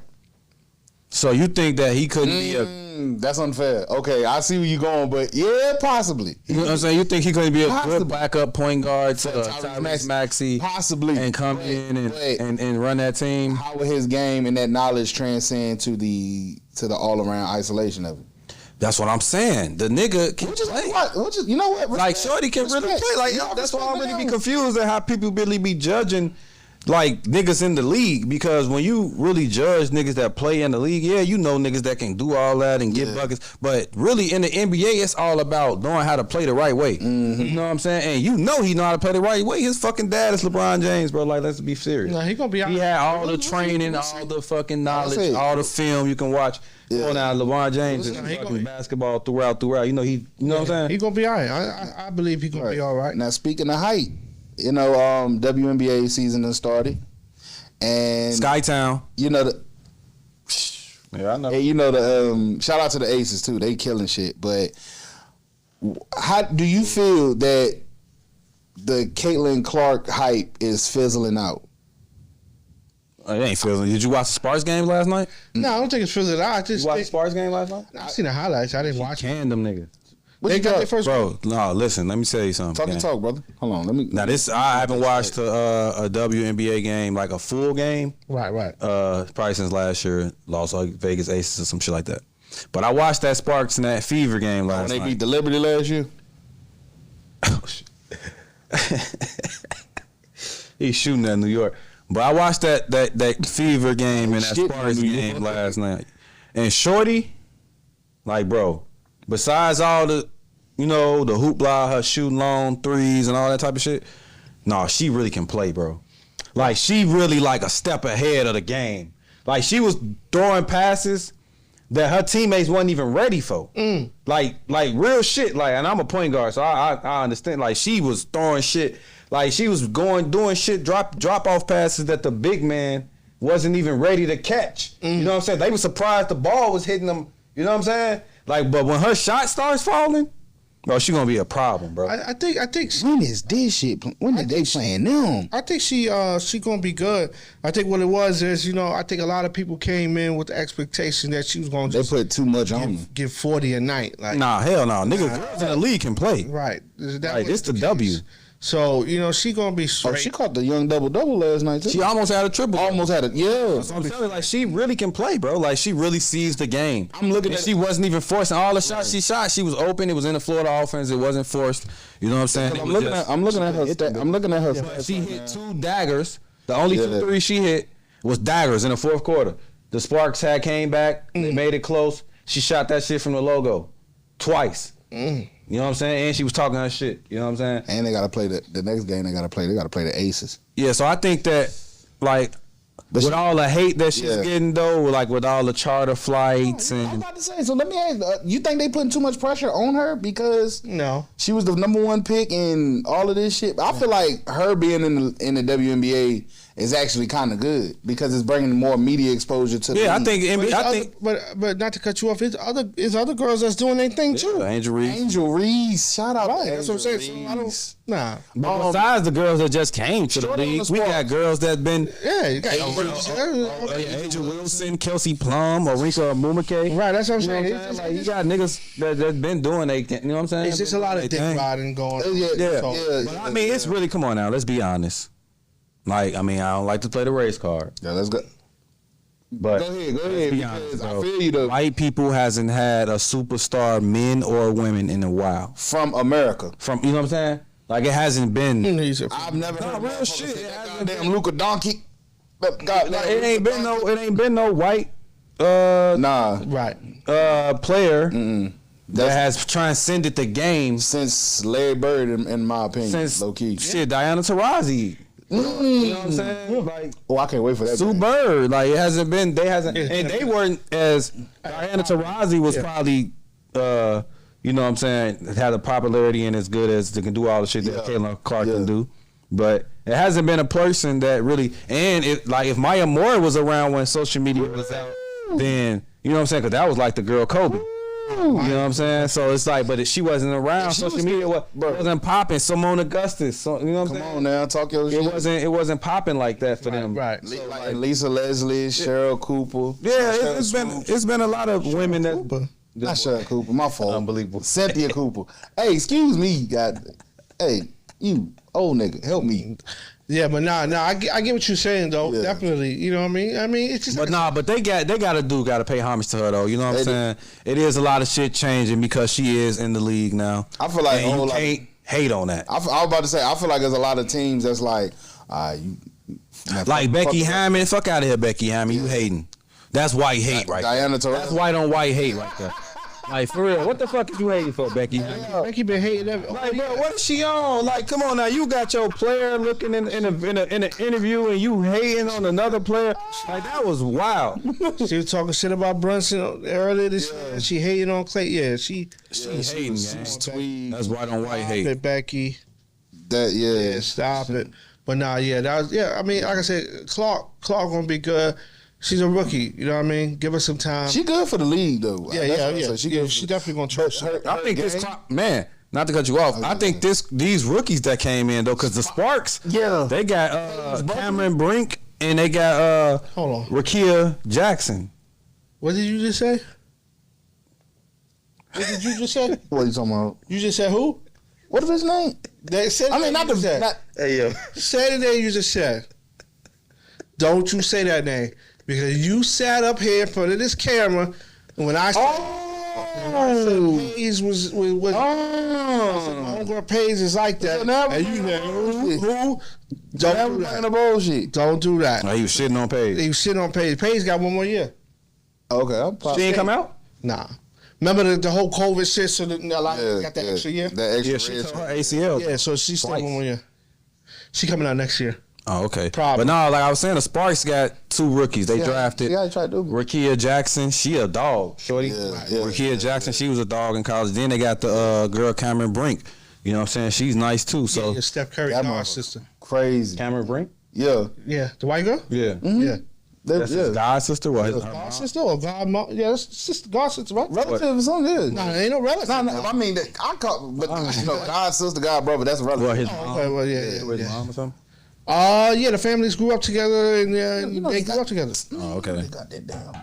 So you think that he couldn't be a... That's unfair. Okay, I see where you're going, but yeah, possibly. You know what I'm saying? You think he couldn't be a good backup point guard to Tyrese Maxey? Possibly. And come in and run that team? How would his game and that knowledge transcend to the all-around isolation of it? That's what I'm saying. The nigga can play. You know what? Like, Shorty can really play. Like, that's why I'm really be confused at how people really be judging like niggas in the league, because when you really judge niggas that play in the league, yeah, you know niggas that can do all that and get buckets, but really in the NBA, it's all about knowing how to play the right way. Mm-hmm. You know what I'm saying? And you know he know how to play the right way. His fucking dad is LeBron James, bro. Like, let's be serious. No, he gonna be. He had all the training, all the fucking knowledge, all the film you can watch. Yeah. Oh, now LeBron James is fucking basketball throughout. You know you know what I'm saying? He gonna be all right. I believe he gonna be all right. Now, speaking of height, you know, WNBA season has started. And Skytown, you know I know. And you know shout out to the Aces too. They killing shit. But how do you feel that the Caitlin Clark hype is fizzling out? It ain't fizzling. Did you watch the Sparks game last night? No, I don't think it's fizzling out. You watched the Sparks game last night? I seen the highlights. I didn't watch it. Can them niggas. They got their first bro. No, listen. Let me tell you something. Talk, brother. Hold on. Let me. Now I haven't watched a WNBA game, like a full game. Right. Probably since last year, Las Vegas Aces or some shit like that. But I watched that Sparks and that Fever game last night. When they beat the Liberty last year. Oh shit. He's shooting at New York. But I watched that Fever game and that Sparks game last night. And Shorty, like, bro, besides all the, you know, the hoopla, her shooting long threes and all that type of shit, no, she really can play, bro. Like, she really like a step ahead of the game. Like, she was throwing passes that her teammates wasn't even ready for. Like real shit. Like, and I'm a point guard, so I understand. Like, she was throwing shit. Like, she was doing shit, drop off passes that the big man wasn't even ready to catch. You know what I'm saying? They were surprised the ball was hitting them. You know what I'm saying? Like, but when her shot starts falling, bro, she gonna be a problem, bro. I think when is this shit? When did they playing them? I think she gonna be good. I think what it was is, you know, I think a lot of people came in with the expectation that she was gonna just put too much on them. Give 40 a night. Like, nah, hell no, niggas girls in the league can play. Right, like, it's the W. So, you know, she gonna be straight. Oh, she caught the young double last night too. She almost had a triple. Almost had it, yeah. So I'm telling you, like, she really can play, bro. Like, she really sees the game. I'm looking at. She wasn't even forcing all the shots she shot. She was open. It was in the Florida offense. It wasn't forced. You know what I'm saying? I'm looking at her. I'm looking at her. Yeah, she hit 2 daggers. The only 2 threes she hit was daggers in the fourth quarter. The Sparks came back. They made it close. She shot that shit from the logo twice. You know what I'm saying? And she was talking her shit. You know what I'm saying? And they gotta play the next game. They gotta play the Aces. Yeah, so I think that, like, with all the hate that she's getting though, like with all the charter flights and. I'm about to say. So let me ask: you think they putting too much pressure on her because she was the #1 pick and all of this shit? I feel like her being in the WNBA is actually kind of good because it's bringing more media exposure to. Yeah, I think. But not to cut you off, it's other girls that's doing their thing too. Angel Reese, shout out. Right, that's what I'm saying. So I don't. Nah. But besides the girls that just came to the league, we got girls that been. Yeah, you got Angel Wilson, Kelsey Plum, Orinka Mumake. Right, that's what I'm saying. Like, you got niggas that been doing they. You know what I'm saying? It's just a lot of dick riding going on. Yeah. But I mean, it's really, come on now, let's be honest. Like, I mean, I don't like to play the race card. Yeah, let's go. But go ahead. Because honest, I feel you though. White people hasn't had a superstar, men or women, in a while. From America. You know what I'm saying? Like, it hasn't been. I've never heard real shit. Damn Luka Doncic. It ain't been no white. Player. That has transcended the game since Larry Bird, in my opinion, low key. Shit, Diana Taurasi. You know what I'm saying? Like, I can't wait for that. Sue Bird, like, it hasn't been. They hasn't, and they weren't as. Diana Taurasi was probably, you know what I'm saying, had a popularity and as good as they can do all the shit that Caitlin Clark can do, but it hasn't been a person that really. And it, like, if Maya Moore was around when social media was out, then you know what I'm saying, because that was like the girl Kobe. You know what I'm saying? So it's like, but if she wasn't around, social media wasn't popping. Simone Augustus, so, you know what I'm saying? Come on now, talk your shit. It wasn't popping like that for them. Right. So like Lisa Leslie, Cheryl Cooper. Yeah, it's been a lot of women that. Not Cheryl Cooper, my fault. Unbelievable. Cynthia Cooper. Hey, excuse me, God. Hey, you old nigga, help me. Yeah, but I get what you're saying though. Yeah. Definitely, you know what I mean. I mean, it's just. But they gotta pay homage to her though. You know what I'm saying? It is a lot of shit changing because she is in the league now. I feel like you can't hate on that. I was about to say I feel like there's a lot of teams that's like, Like Becky Hammond, fuck out of here, Becky Hammond. You hating? That's white hate right there. Diana Taurasi. That's white on white hate right there. Like for real, what the fuck is you hating for, Becky? Becky been hating everything. Like, bro, what is she on? Like, come on now, you got your player looking in an interview and you hating on another player. Like that was wild. She was talking shit about Brunson earlier this year. She hating on Clay. Yeah, she hating. That's white on white hate. It, Becky. Yeah, stop it. But nah, I mean, like I said, Clark gonna be good. She's a rookie, you know what I mean? Give her some time. She good for the league though. Yeah. She definitely gonna trust her. I think this Clark, man. Not to cut you off, I think these rookies that came in though, because the Sparks, they got Cameron Brink and they got hold on, Rakia Jackson. What did you just say? What did you just say? What are you talking about? You just said who? What is his name? They said. I mean, hey yo. Say the name you just said. Don't you say that name because you sat up here in front of this camera when I said Paige was homegirl Paige is like that. And you said who? Don't do that. Bullshit. Don't do that. Oh, he was shitting on Paige. He was shitting on Paige. Paige got one more year. Okay, she ain't come out. Nah. Remember the whole COVID shit, so a lot got that extra year? That extra she tore her ACL. Yeah, so she's still 1 more year. She coming out next year. Oh, okay. Probably. But no, like I was saying, the Sparks got 2 rookies. They drafted Rakia Jackson. She a dog, shorty. Rakia Jackson, she was a dog in college. Then they got the girl Cameron Brink. You know what I'm saying? She's nice too. So yeah, Steph Curry, God's sister. Crazy. Cameron Brink? Yeah. Yeah. The white girl? Yeah. Mm-hmm. Yeah. That's his god sister. What? God sister or god mom? Yeah, that's sister, god sister, right? Relative or something. Yeah. Nah, ain't no relative. I mean, I call, but god sister, god brother. That's a relative. Well, his mom. Okay, well, His mom or something. Yeah, the families grew up together and they grew up together. Oh, okay. They got that damn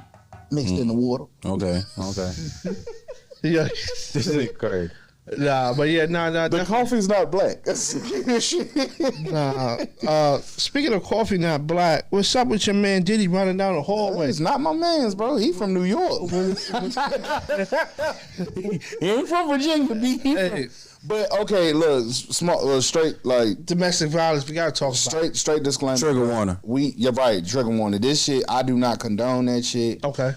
mixed in the water. Okay. Yeah. This is crazy. Nah, but The coffee's not black. Speaking of coffee not black, what's up with your man Diddy running down the hallway? It's not my man's, bro. He from New York. He ain't from Virginia, B. But okay, look, straight like domestic violence. We gotta talk straight disclaimer. Trigger warner. You're right. Trigger warner. This shit, I do not condone that shit. Okay.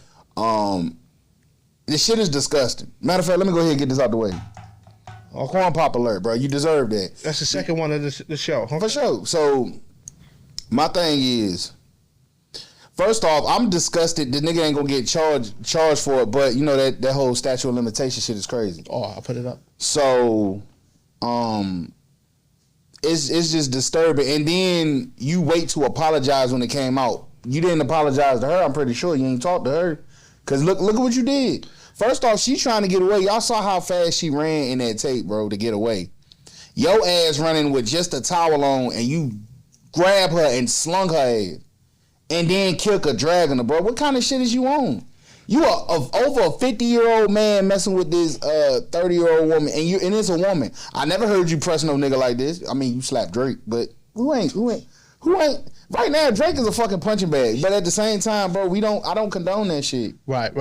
This shit is disgusting. Matter of fact, let me go ahead and get this out the way. Corn Pop alert, bro. You deserve that. That's the second one of the show. Huh? For sure. So, my thing is, first off, I'm disgusted. The nigga ain't gonna get charged for it, but you know that whole statute of limitation shit is crazy. Oh, I'll put it up. So, it's just disturbing. And then you wait to apologize when it came out. You didn't apologize to her. I'm pretty sure you ain't talked to her. Cause look at what you did. First off, she trying to get away. Y'all saw how fast she ran in that tape, bro, to get away. Your ass running with just a towel on, and you grab her and slung her ass, and then kick her, dragging her, bro. What kind of shit is you on? You are over a 50-year-old man messing with this 30-year-old woman, and it's a woman. I never heard you press no nigga like this. I mean, you slapped Drake, but who ain't? Right now, Drake is a fucking punching bag. But at the same time, bro, I don't condone that shit. Right.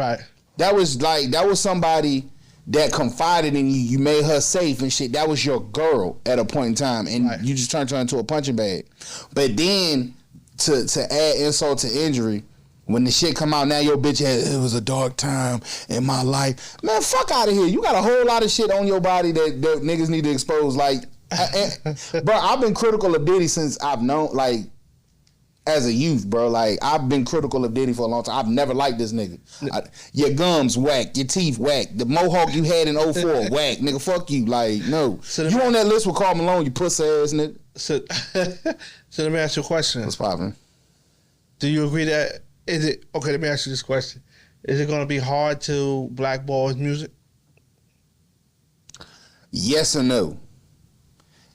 That was somebody that confided in you. You made her safe and shit. That was your girl at a point in time, and you just turned her into a punching bag. But then to add insult to injury, when the shit come out, now your bitch it was a dark time in my life. Man, fuck out of here. You got a whole lot of shit on your body that niggas need to expose. Like, bro, I've been critical of Diddy since I've known, like, as a youth, bro. Like, I've been critical of Diddy for a long time. I've never liked this nigga. Your gums whack, your teeth whack, the mohawk you had in 04 whack, nigga. Fuck you. Like, no. So you on that list with Karl Malone, you pussy ass nigga. So let me ask you a question. What's poppin'? Do you agree that let me ask you this question. Is it gonna be hard to blackball his music? Yes or no?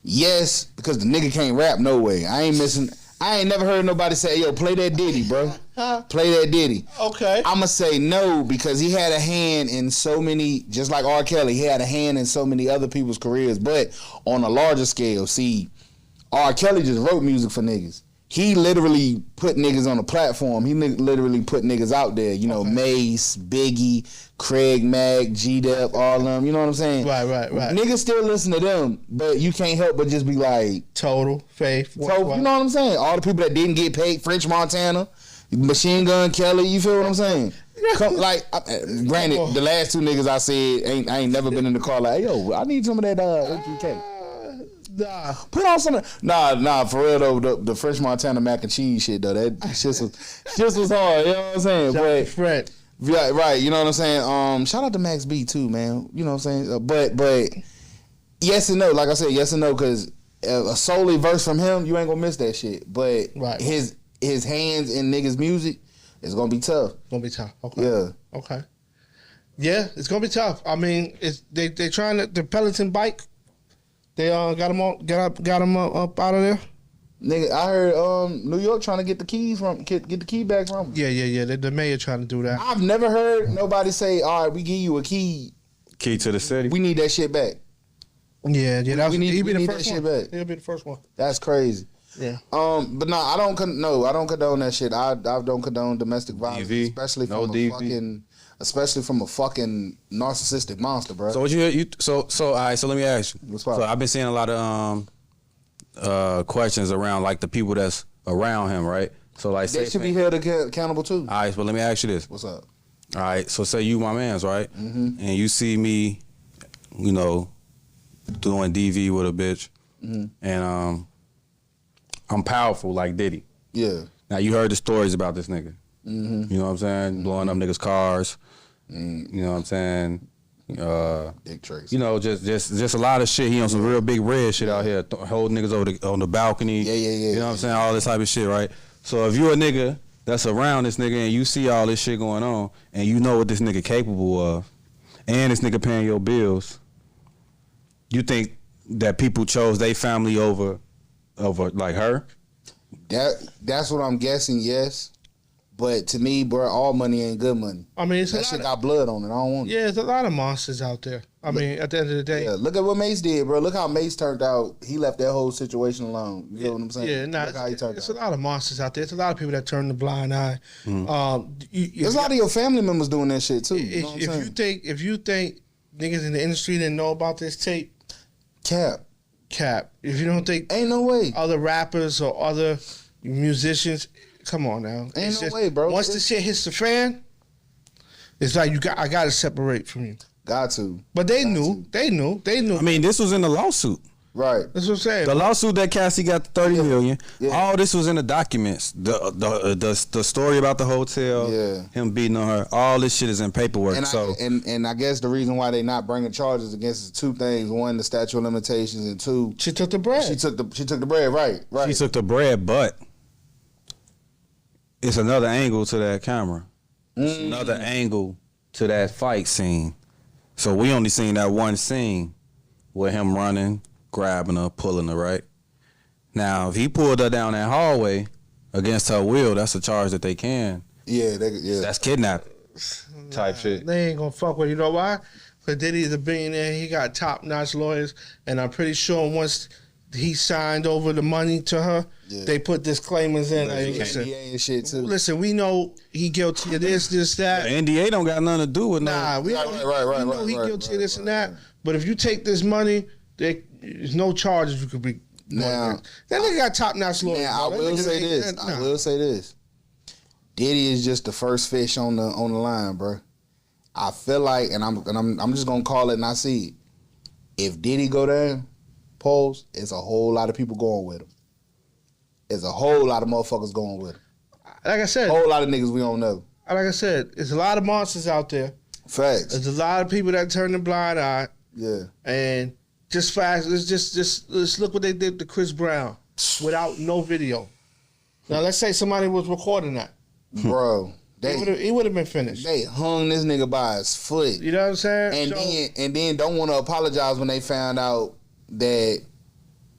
Yes, because the nigga can't rap no way. I ain't never heard nobody say, yo, play that Diddy, bro. Play that Diddy. Okay. I'ma say no because he had a hand in so many, just like R. Kelly, he had a hand in so many other people's careers, but on a larger scale. See, R. Kelly just wrote music for niggas. he literally put niggas on the platform. He literally put niggas out there. You know, Mace, Biggie, Craig Mack, G-Dep, all them. You know what I'm saying? Right. Niggas still listen to them, but you can't help but just be like... Total, Faith. You know what I'm saying? All the people that didn't get paid, French Montana, Machine Gun Kelly, you feel what I'm saying? Granted, the last two niggas I said, I ain't never been in the car like, yo, I need some of that HBK. Nah. Put on some. Nah. For real though, the French Montana mac and cheese shit though, that shit was hard. You know what I'm saying? But right. You know what I'm saying? Shout out to Max B too, man. You know what I'm saying? But yes and no. Like I said, yes and no, because a solely verse from him, you ain't gonna miss that shit. But his hands in niggas' music, it's gonna be tough. Okay. Yeah. Okay. Yeah, it's gonna be tough. I mean, they trying to the Peloton bike. They got him up out of there. Nigga, I heard New York trying to get the keys get the key back from him. Yeah. The mayor trying to do that. I've never heard nobody say, "All right, we give you a key to the city. We need that shit back." Yeah. We need that shit back. He'll be the first one. That's crazy. Yeah. But no, I don't condone that shit. I don't condone domestic violence, DV, especially from a fucking narcissistic monster, bro. So what all right, so let me ask you. So I've been seeing a lot of questions around like the people that's around him, right? So like they should be held accountable too. All right, but let me ask you this. What's up? All right, so say you my mans, right? Mm-hmm. And you see me, you know, doing DV with a bitch, and I'm powerful like Diddy. Yeah. Now you heard the stories about this nigga. Mm-hmm. You know what I'm saying? Blowing up niggas' cars. You know what I'm saying? Dick Tracy. You know, just a lot of shit. He on some real big red shit out here, holding niggas on the balcony. Yeah. You know what I'm saying? All this type of shit, right? So if you're a nigga that's around this nigga and you see all this shit going on and you know what this nigga capable of, and this nigga paying your bills, you think that people chose their family over like her? That's what I'm guessing. Yes. But to me, bro, all money ain't good money. I mean, that shit got blood on it. I don't want it. Yeah, there's a lot of monsters out there. I mean, at the end of the day. Yeah, look at what Mace did, bro. Look how Mace turned out. He left that whole situation alone. You know what I'm saying? Yeah, look how he turned out. There's a lot of monsters out there. There's a lot of people that turn the blind eye. There's a lot of your family members doing that shit, too. If you think niggas in the industry didn't know about this tape, Cap. If you don't think ain't no way other rappers or other musicians, come on now. Ain't no way, bro. Once the shit hits the fan, it's like I gotta separate from you. Got to. But they knew. They knew. I mean, this was in the lawsuit. Right. That's what I'm saying. The lawsuit that Cassie got the $30 million. Yeah. All this was in the documents. The story about the hotel. Yeah. Him beating on her. All this shit is in paperwork. And I guess the reason why they not bringing charges against is two things: one, the statute of limitations, and two, she took the bread. She took the bread. Right. She took the bread, but it's another angle to that camera. It's another angle to that fight scene. So we only seen that one scene with him running, grabbing her, pulling her, right? Now, if he pulled her down that hallway against her will, that's a charge that they can. Yeah. That's kidnapping type shit. They ain't gonna fuck with you. You know why? Because Diddy's a billionaire. He got top-notch lawyers. And I'm pretty sure once he signed over the money to her, they put disclaimers in. Like, NDA and shit too. Listen, we know he guilty of this, that. The NDA don't got nothing to do with we know he guilty of this and that. But if you take this money, there's no charges you could be. Now that nigga got top-notch lawyers. Now I will say this. Diddy is just the first fish on the line, bro. I feel like, and I'm just gonna call it and I see it. If Diddy go down, polls, it's a whole lot of people going with him. There's a whole lot of motherfuckers going with him. Like I said, a whole lot of niggas we don't know. Like I said, there's a lot of monsters out there. Facts. There's a lot of people that turn the blind eye. Yeah. And just facts. Let's look what they did to Chris Brown without no video. Now let's say somebody was recording that, bro. He would have been finished. They hung this nigga by his foot. You know what I'm saying? And then don't want to apologize when they found out that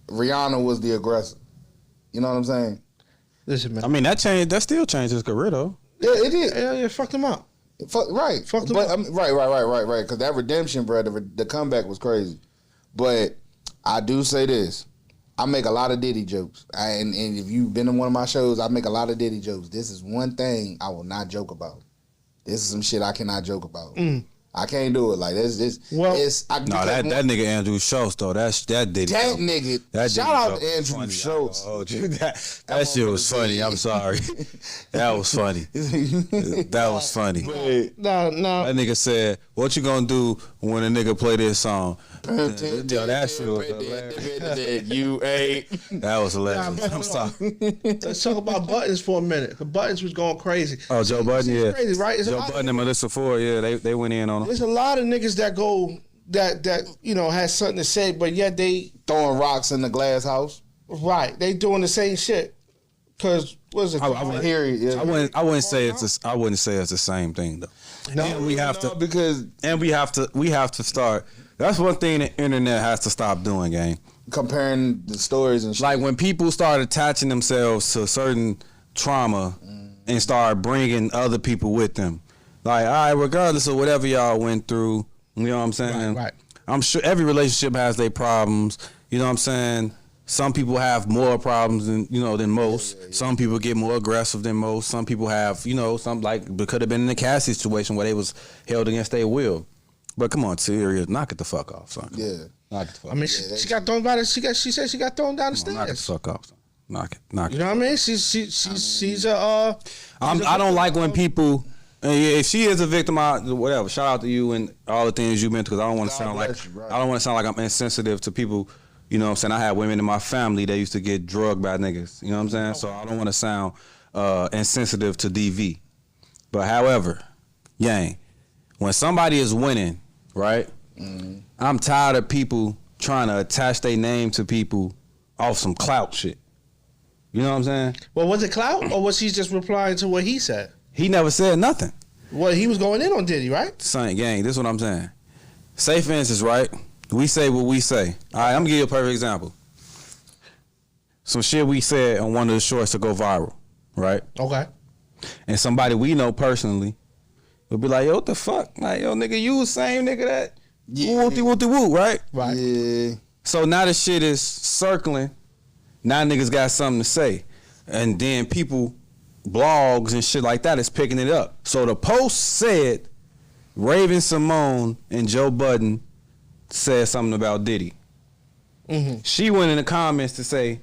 Rihanna was the aggressor. You know what I'm saying? Listen, man. I mean, that still changed his career, though. Yeah, it did. Yeah, fucked him up. Right. Fucked him up. Right. Because that redemption, bro, the comeback was crazy. But I do say this. I make a lot of Diddy jokes. And if you've been to one of my shows, I make a lot of Diddy jokes. This is one thing I will not joke about. This is some shit I cannot joke about. I can't do it. Like this. Well, that nigga Andrew Schultz though. That Diddy. That nigga. That shout out to Andrew Schultz. That shit was funny. I'm sorry. That was funny. That was funny. No. That nigga said, "What you gonna do when a nigga play this song?" Yo, that shit was hilarious. You ain't. That was hilarious. I'm sorry. Let's talk about Buttons for a minute. The Buttons was going crazy. Oh, Joe Budden, yeah. Crazy, right? Joe Budden and Melissa Ford, yeah, they went in on him. There's a lot of niggas that go that you know has something to say, but yet they throwing rocks in the glass house. Right, they doing the same shit. Cause what is it? I wouldn't say it's the same thing though. No, and we have to start. That's one thing the internet has to stop doing, gang. Comparing the stories and shit. Like when people start attaching themselves to certain trauma and start bringing other people with them. Like, all right, regardless of whatever y'all went through, you know what I'm saying? Right. I'm sure every relationship has their problems. You know what I'm saying? Some people have more problems than most. Yeah. Some people get more aggressive than most. Some people have, some like it could have been in a Cassie situation where they was held against their will. But come on, serious, knock it the fuck off, son. Yeah. Knock it the fuck off. I mean, she got thrown down. She said she got thrown down the stairs. Knock it the fuck off, son. Knock it. You know what I mean? She's a. I don't like when people. If she is a victim, whatever. Shout out to you and all the things you've been through. Because I don't want to sound like I'm insensitive to people. You know what I'm saying? I had women in my family that used to get drugged by niggas. You know what I'm saying? So I don't want to sound insensitive to DV. But however, Yang, when somebody is winning, right? Mm-hmm. I'm tired of people trying to attach their name to people off some clout shit. You know what I'm saying? Well, was it clout or was he just replying to what he said? He never said nothing. Well, he was going in on Diddy, right? Son, gang, this is what I'm saying. Say for instance, right? We say what we say. All right, I'm gonna give you a perfect example. Some shit we said on one of the shorts to go viral, right? Okay. And somebody we know personally would be like, yo, what the fuck? Like, yo, nigga, you the same nigga that woo, right? Right. Yeah. So now the shit is circling. Now niggas got something to say. And then people, blogs and shit like that is picking it up. So the post said Raven-Symoné and Joe Budden said something about Diddy. Mm-hmm. She went in the comments to say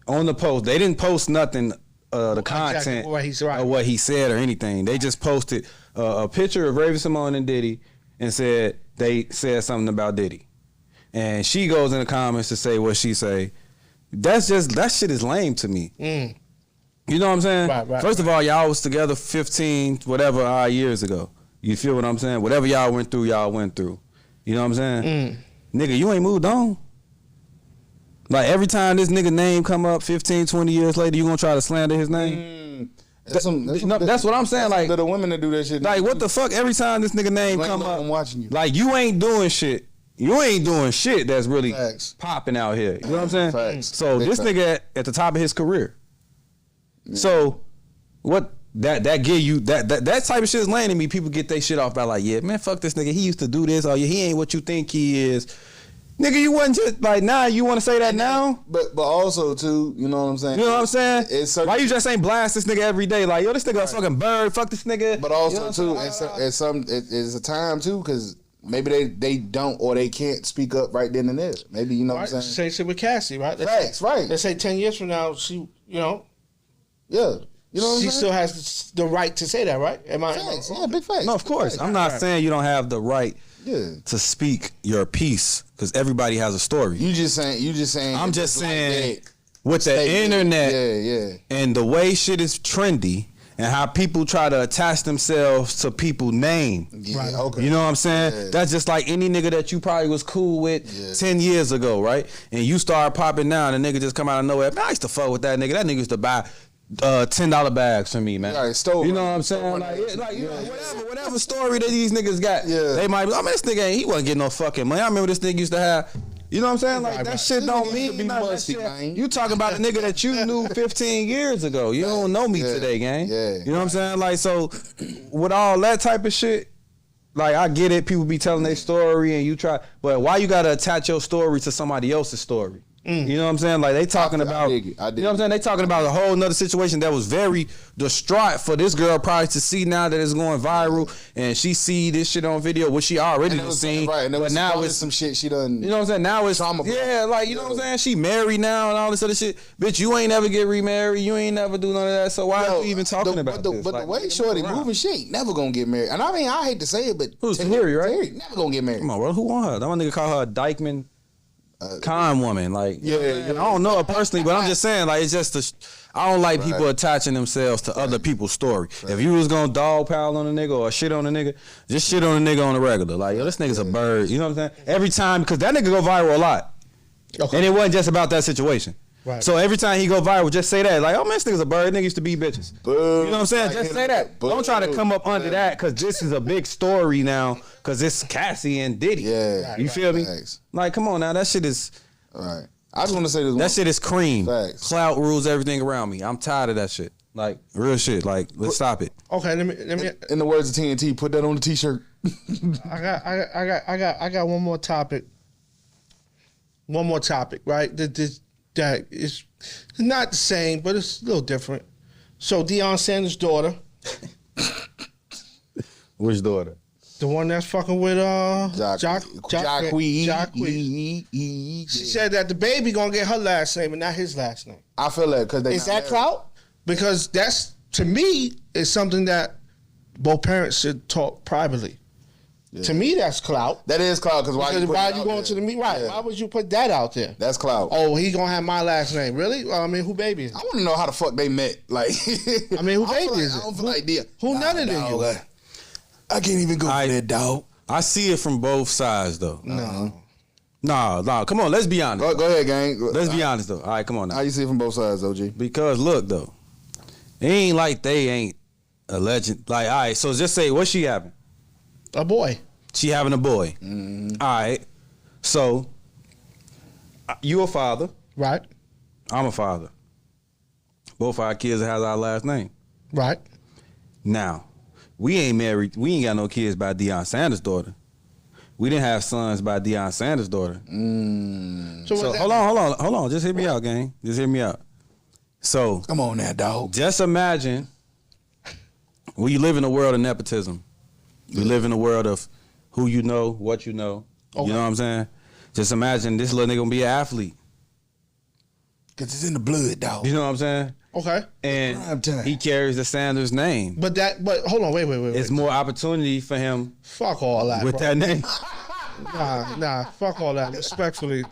on the post, they didn't post nothing, the content of what he said or anything. They just posted a picture of Raven-Symoné and Diddy and said they said something about Diddy. And she goes in the comments to say what she say. That shit is lame to me. Mm. You know what I'm saying? Right, First of all, y'all was together 15 whatever odd years ago. You feel what I'm saying? Whatever y'all went through. You know what I'm saying? Nigga, you ain't moved on. Like every time this nigga name come up 15, 20 years later, you gonna try to slander his name? That's what I'm saying. Like the women that do that shit. Like what the fuck? Every time this nigga name come up, I'm watching you. Like you ain't doing shit. You ain't doing shit that's really popping out here. You know what I'm saying? Facts. So this nigga at the top of his career. Yeah. So what that give you that type of shit is laying to me. People get their shit off by like, yeah, man, fuck this nigga. He used to do this. Oh yeah, he ain't what you think he is. Nigga, you wasn't just like now. You want to say that now? But also too, you know what I'm saying? You know what I'm saying? Why you just ain't blast this nigga every day? Like yo, this nigga a fucking bird. Fuck this nigga. But also too, it's a time too, because maybe they don't or they can't speak up right then and there. Maybe you know what I'm saying. Same shit with Cassie, right? Facts, right? Let's say 10 years from now, she, yeah. You know what she still has the right to say that, right? Am I? Facts. Yeah, big facts. No, of course. I'm not saying you don't have the right to speak your piece because everybody has a story. You just saying. I'm just saying with the internet, and the way shit is trendy. And how people try to attach themselves to people's name. Yeah, okay. You know what I'm saying? Yeah. That's just like any nigga that you probably was cool with 10 years ago, right? And you start popping now and the nigga just come out of nowhere. Man, I used to fuck with that nigga. That nigga used to buy $10 bags for me, man. You know what I'm saying? Whatever story that these niggas got, they might be, I mean, this nigga he wasn't getting no fucking money. I remember this nigga used to have, you know what I'm saying? Like that shit don't mean nothing. You talking about the nigga that you knew 15 years ago. You don't know me today, gang. You know what I'm saying? Like, so with all that type of shit, like I get it. People be telling their story and you try, but why you gotta attach your story to somebody else's story? You know what I'm saying? Like they talking about, you know what I'm saying? They talking about a whole nother situation that was very distraught for this girl probably to see now that it's going viral, and she see this shit on video, which she already done seen. Right, but now it's some shit she done. You know what I'm saying? Now it's yeah, like you know what I'm saying? She married now and all this other shit. Bitch, you ain't never get remarried. You ain't never do none of that. So why are you even talking about this? But the way Shorty moving, she ain't never gonna get married. And I mean, I hate to say it, but who's Tahiri, right? Tahiri never gonna get married. Come on, bro. Who want her? That one nigga call her a Dykeman. Con woman, like yeah, I don't know her personally, but I'm just saying, like it's just I don't like people attaching themselves to other people's story. If you was gonna dog pile on a nigga or shit on a nigga, just shit on a nigga on the regular. Like yo, this nigga's a bird. You know what I'm saying? Every time, because that nigga go viral a lot, and it wasn't just about that situation. Right. So every time he go viral, just say that. Like, oh man, this nigga's a bird. Nigga used to beat bitches. Boom. You know what I'm saying? Just say that. Don't try to come up under that because this is a big story now. Because it's Cassie and Diddy. Yeah. You feel me? Like, come on now. That shit is. All right. I just want to say this. That shit is cream. Facts. Clout rules everything around me. I'm tired of that shit. Like, real shit. Like, let's stop it. Okay, let me. In the words of TNT, put that on the t-shirt. I got one more topic. One more topic, right? That is not the same, but it's a little different. So Deion Sanders' daughter. Which daughter? The one that's fucking with Jacquees. She said that the baby gonna get her last name and not his last name. I feel that because is that clout? Because that's, to me, is something that both parents should talk privately. Yeah. To me, that's clout. That is clout because why you going to the meet? Right? Yeah. Why would you put that out there? That's clout. Oh, he gonna have my last name? Really? Well, I mean, who baby is it? I want to know how the fuck they met. Like, I mean, who baby is it? I don't feel like who none of them? I can't even go for that, dog. I see it from both sides though. No. Come on, let's be honest. Go ahead, gang. Let's be honest though. All right, come on now. How you see it from both sides, OG? Because look though, it ain't like they ain't a legend. Like, all right, so just say what she having? A boy. She having a boy. Mm-hmm. All right. So you a father. Right. I'm a father. Both our kids has our last name. Right. Now, we ain't married. We ain't got no kids by Deion Sanders' daughter. We didn't have sons by Deion Sanders' daughter. So hold on. Just hear me out, gang. Just hear me out. So come on now, dog. Just imagine we live in a world of nepotism. We live in a world of who you know, what you know. Okay. You know what I'm saying? Just imagine this little nigga gonna be an athlete. Cause it's in the blood, dog. You know what I'm saying? Okay. And he carries the Sanders name. But hold on, wait. It's more opportunity for him. Fuck all that. With that name. Nah, fuck all that. Respectfully.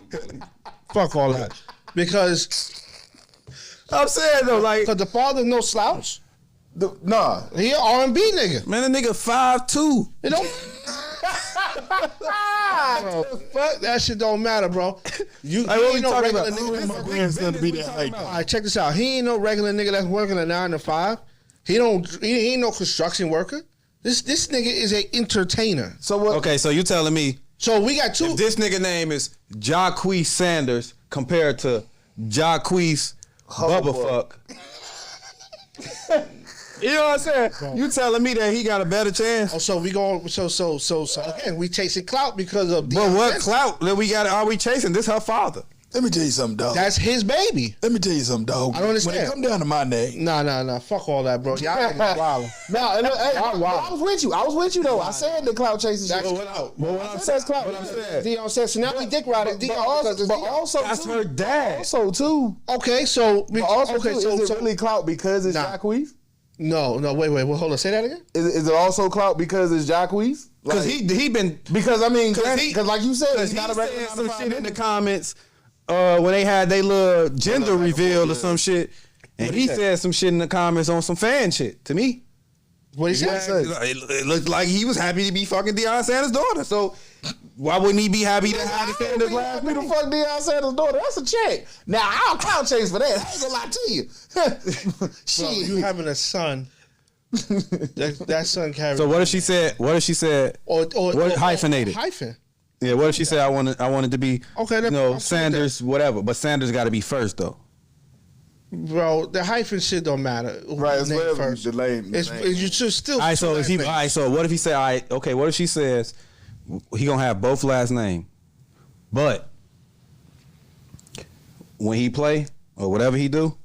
Fuck all that. Because I'm saying though, like, cause the father no slouch. Nah. He an R&B nigga. Man, the nigga 5'2". It don't fuck that shit don't matter, bro. You ain't no regular nigga. My grandson to be that height. All right, check this out. He ain't no regular nigga that's working a 9 to 5. He ain't no construction worker. This nigga is a entertainer. So what? Okay, so you telling me? So we got two. If this nigga name is Jacquees Sanders compared to Jacquees Bubba Fuck. You know what I'm saying? You telling me that he got a better chance? Oh, so we going so again, we chasing clout because of But what clout that we got are we chasing? This her father. Let me tell you something, dog. That's his baby. Let me tell you something, dog. I don't understand. When it come down to my name. Nah. Fuck all that, bro. Y'all wild. I was with you. I was with you though. I said the clout chasing shit. But what I'm saying, clout. What I'm saying. Deion said, so now we dick riding. But also, that's her dad. Also, too. Okay, so is it really clout because it's Jacquees? No, wait, hold on. Say that again. Is it also clout because it's Jacquees? Because he been because I mean because like you said he's not a regular some shit in the comments when they had their little gender reveal or some shit, and he said some shit in the comments on some fan shit to me. What he said? It looked like he was happy to be fucking Deion Sanders' daughter. So why wouldn't he be happy to have the Sanders last name? Who the fuck Deion Sanders' daughter? That's a check. Now I'll clout chase for that. I ain't gonna lie to you. Shit, bro, you having a son. that son carries. So what if she said? Or hyphenated? Hyphen. Yeah. What if she said I wanted to be okay? Sanders, whatever. But Sanders got to be first though. Bro, the hyphen shit don't matter. Right, it's name first. The name. You should still. All right, so if he, all right, so what if he say, all right, okay, what if she says he gonna have both last name, but when he play or whatever he do,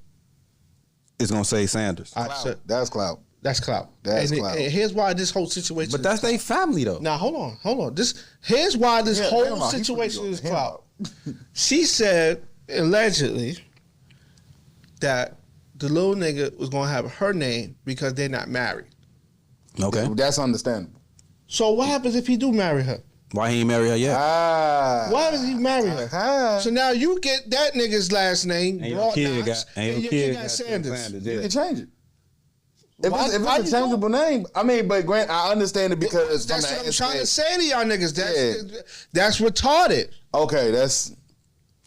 it's gonna say Sanders. That's clout. That's clout. That's clout. And here's why this whole situation. But that's their family though. Now hold on. Here's why this whole situation is clout. She said allegedly that the little nigga was gonna have her name because they're not married. Okay. That's understandable. So what happens if he do marry her? Why he ain't marry her yet? Why does he marry her? So now you get that nigga's last name, And your kid got Sanders. Yeah. You can change it. If it's a changeable name, I mean, but Grant, I understand it because that's what I'm trying to say to y'all niggas. That's retarded. Okay, that's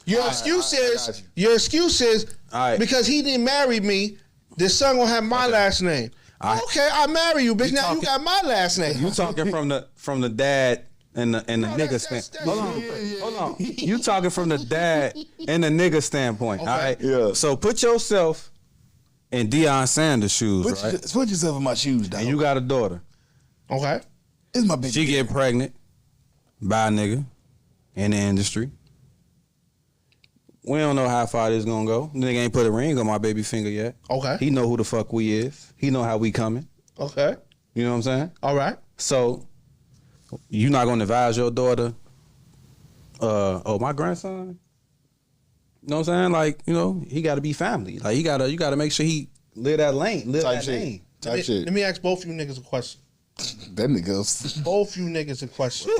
your excuse is because he didn't marry me. This son gonna have my last name. Okay, I marry you, bitch. Now you got my last name. You talking from the dad and the nigga standpoint. Hold on. You talking from the dad and the nigga standpoint. Okay. All right. Yeah. So put yourself in Deion Sanders' shoes, right? Put yourself in my shoes, dog. And you got a daughter. Okay. It's my baby. She get pregnant by a nigga in the industry. We don't know how far this gonna go. The nigga ain't put a ring on my baby finger yet. Okay. He know who the fuck we is. He know how we coming. Okay. You know what I'm saying? All right. So you not gonna advise your daughter, my grandson? You know what I'm saying? Like, you know, he gotta be family. Like you gotta make sure he live that lane, live that lane. Let me ask both of you niggas a question. That niggas. Both you niggas a question.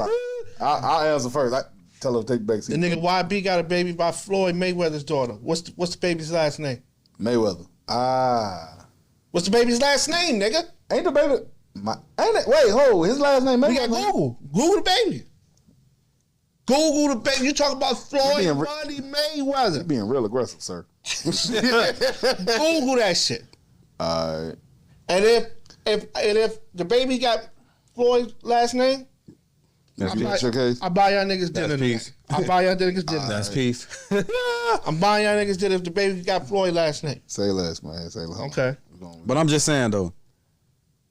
I'll answer first. Tell her to take back seat. The nigga YB got a baby by Floyd Mayweather's daughter. What's the baby's last name? Mayweather. What's the baby's last name, nigga? Ain't the baby? His last name Mayweather. We got Google. Google the baby. Google the baby. You talking about Floyd Money Mayweather? You're being real aggressive, sir. Google that shit. All right. And if the baby got Floyd's last name, That's your case. I buy y'all niggas dinner. I buy y'all niggas dinner. That's peace. I'm buying y'all niggas dinner if the baby got Floyd last name. Say less, man. Say less. Okay. But I'm just saying though.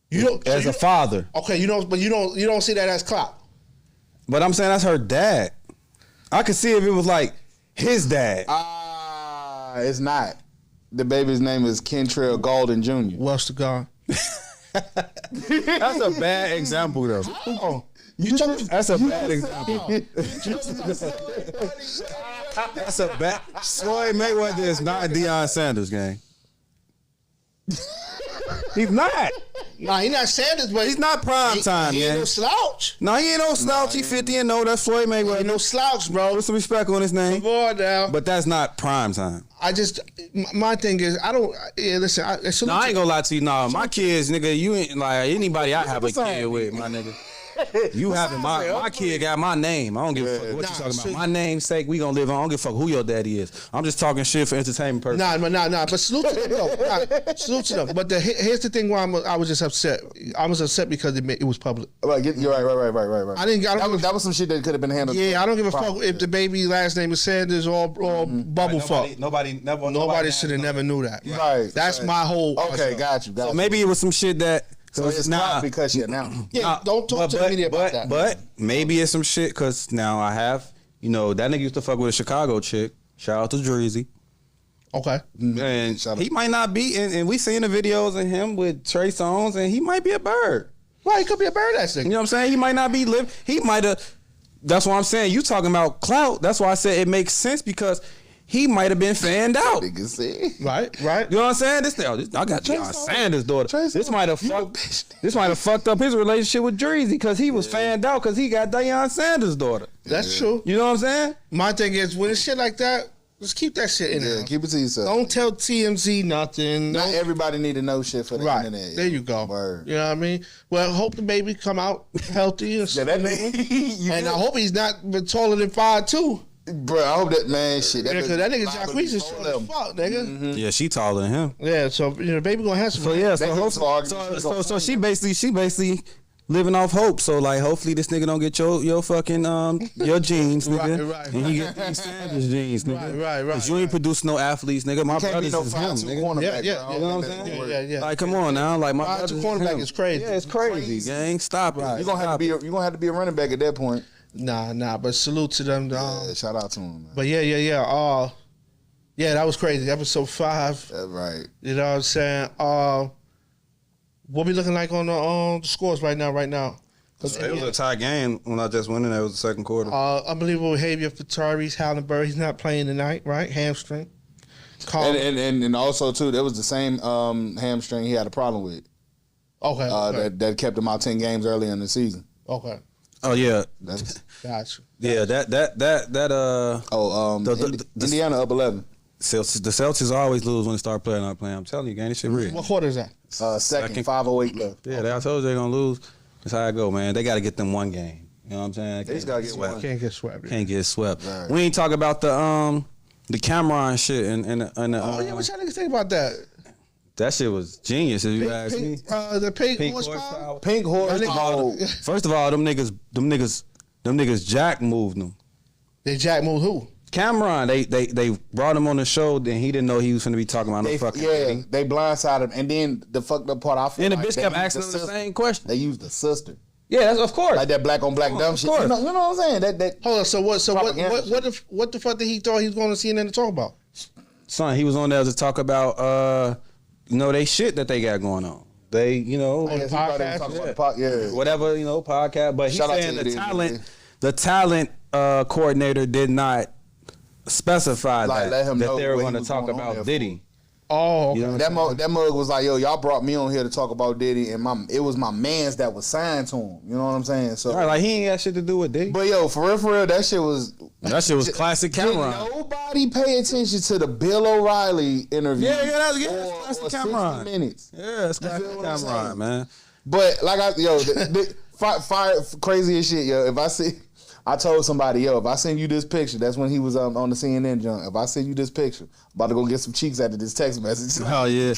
You don't as a father. Okay, you don't see that as clout. But I'm saying that's her dad. I could see if it was like his dad. It's not. The baby's name is Kentrell Golden Jr. What's the guy? That's a bad example though. That's a bad example. That's a bad. Floyd Mayweather is not Deion Sanders, gang. He's not. Nah, he's not Sanders, but he's not prime time, he ain't no slouch. No, he ain't no slouch. He 50 and no. That's Floyd Mayweather. He ain't no slouch, bro. Put some respect on his name. Come on now. But that's not prime time. My thing is, I don't. Yeah, listen. I ain't gonna lie to you. No, my kids, nigga, you ain't like anybody I have a kid with, my nigga. You having my kid got my name. I don't give a fuck what you talking about. My name's sake, we gonna live on. I don't give a fuck who your daddy is. I'm just talking shit for entertainment purposes. Nah. But salute to them though. Salute to them. But here's the thing why I was just upset. I was upset because it was public. Right, you're right. That was some shit that could have been handled. Yeah, I don't give a fuck if the baby's last name is Sanders or bubble fuck. Nobody should have never knew that. Right. That's my whole. Okay, got you. So maybe it was some shit that. So it's not because now. Yeah, don't talk to the media about that. But maybe it's some shit because now I have, that nigga used to fuck with a Chicago chick. Shout out to Dreezy. Okay. And he might not be, and we seen the videos of him with Trey Songz, and he might be a bird. Well, he could be a bird ass nigga. You know what I'm saying? He might not be he might have. That's what I'm saying. You talking about clout. That's why I said it makes sense because he might have been fanned out. Right. You know what I'm saying? I got Deion Sanders' daughter. This might have fucked up his relationship with Dreezy because he was fanned out because he got Deion Sanders' daughter. That's true. You know what I'm saying? My thing is when it's shit like that, just keep that shit in there. Yeah, keep it to yourself. Don't tell TMZ nothing. Not everybody need to know shit for the internet. There you go. Word. You know what I mean? Well, hope the baby come out healthy. And I hope he's not taller than 5'2". Bro, I hope that man shit. Because that nigga Jacquees is short as fuck, nigga. Mm-hmm. Yeah, she taller than him. Yeah, so baby gonna have some. So she basically living off hope. So like, hopefully this nigga don't get your fucking your jeans, nigga, right. And he get these Sanders jeans, nigga. Right. Cause you ain't produce no athletes, nigga. My brothers is him, nigga. Yeah. You know what I'm saying? Yeah. Like, come on now, like my brothers is cornerback him. is crazy. Yeah, it's crazy, gang. Stop it. You're gonna have to be a running back at that point. Nah, but salute to them. Shout out to him, man. But yeah. Yeah, that was crazy. Episode 5. That's right. You know what I'm saying? What we looking like on the scores right now? It was a tie game when I just went in. That was the second quarter. Unbelievable behavior for Tyrese Halliburton. He's not playing tonight, right? Hamstring. And also too, that was the same hamstring he had a problem with. Okay. That kept him out 10 games early in the season. Okay. Oh yeah. Gotcha. Yeah, Indiana up 11. The Celtics always lose when they start playing. Not playing. I'm telling you, gang, this shit real. What quarter is that? Second, 5:08 left. Yeah, I told you they're gonna lose. That's how I go, man. They got to get them one game. You know what I'm saying? They just gotta get one. Can't get swept. Can't get swept. Right. We ain't talk about the Cameron shit and the What y'all niggas think about that? That shit was genius. If you ask me. The pink horsepower. Pink horsepower. First of all, them niggas Jack moved them. They Jack moved who? Cameron, they brought him on the show, then he didn't know he was going to be talking about no fucking thing. They blindsided him. And then the fucked up part, I feel And the like bitch kept asking him the same question. They used the sister. Yeah, that's of course. Like that black on black dumb shit. You know what I'm saying? That Hold on, so what the fuck did he thought he was going to CNN to talk about? Son, he was on there to talk about they shit that they got going on. They, podcast, whatever, podcast. But he's saying the talent coordinator did not specify Like, let him that know they were what going he to was talk going on about there Diddy. Oh, okay. You know that mug was like, yo, y'all brought me on here to talk about Diddy, and it was my mans that was signed to him. You know what I'm saying? So, Right, like he ain't got shit to do with Diddy. but yo, for real, that shit was Classic Cameron. Did nobody pay attention to the Bill O'Reilly interview? That's classic Cameron. 60 minutes. Yeah, it's classic Cameron, man. But like fire crazy as shit, yo. I told somebody, yo, if I send you this picture, that's when he was on the CNN junk. If I send you this picture, I'm about to go get some cheeks after this text message. Oh yeah.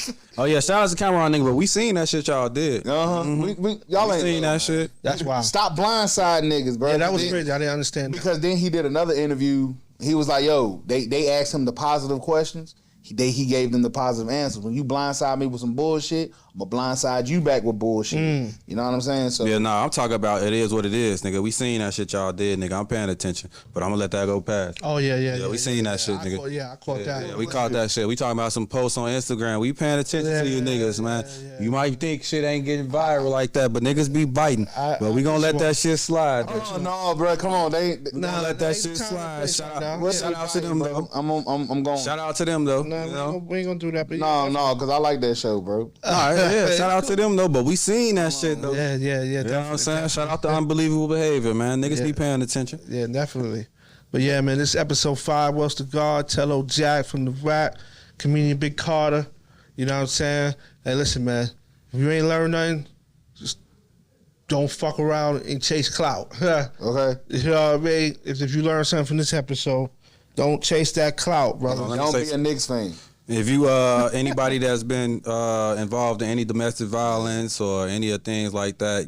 Shout out to Cameron, nigga. But we seen that shit y'all did. Y'all ain't seen that shit. That's wild. Stop blindsiding niggas, bro. Yeah, that was crazy. I didn't understand that. Because then he did another interview. He was like, yo, they asked him the positive questions. He gave them the positive answers. When you blindside me with some bullshit, I'm going to blindside you back with bullshit. You know what I'm saying? So yeah, I'm talking about it is what it is, nigga. We seen that shit y'all did, nigga. I'm paying attention. But I'm going to let that go past. Oh, yeah. We seen that shit, nigga. I caught that. Yeah, we caught that shit. We talking about some posts on Instagram. We paying attention to you niggas, man. Yeah. You might think shit ain't getting viral like that, but niggas be biting. But we going to let that shit slide. Oh, no, bro. Come on. Let that shit slide. Shout out to them, though. I'm going. Shout out to them, though. No, we ain't going to do that. But no, because I like that show, bro. All right, yeah. Shout out to them, though. But we seen that shit, though. Yeah. You know what I'm saying? Shout out to unbelievable behavior, man. Niggas be paying attention. Yeah, definitely. But yeah, man, this is episode 5. Wells to God, Tello Jack from the Rap, comedian Big Carter. You know what I'm saying? Hey, listen, man. If you ain't learned nothing, just don't fuck around and chase clout. Okay. You know what I mean? If you learn something from this episode, don't chase that clout, brother. Don't be a Knicks fan. If you anybody that's been involved in any domestic violence or any of things like that,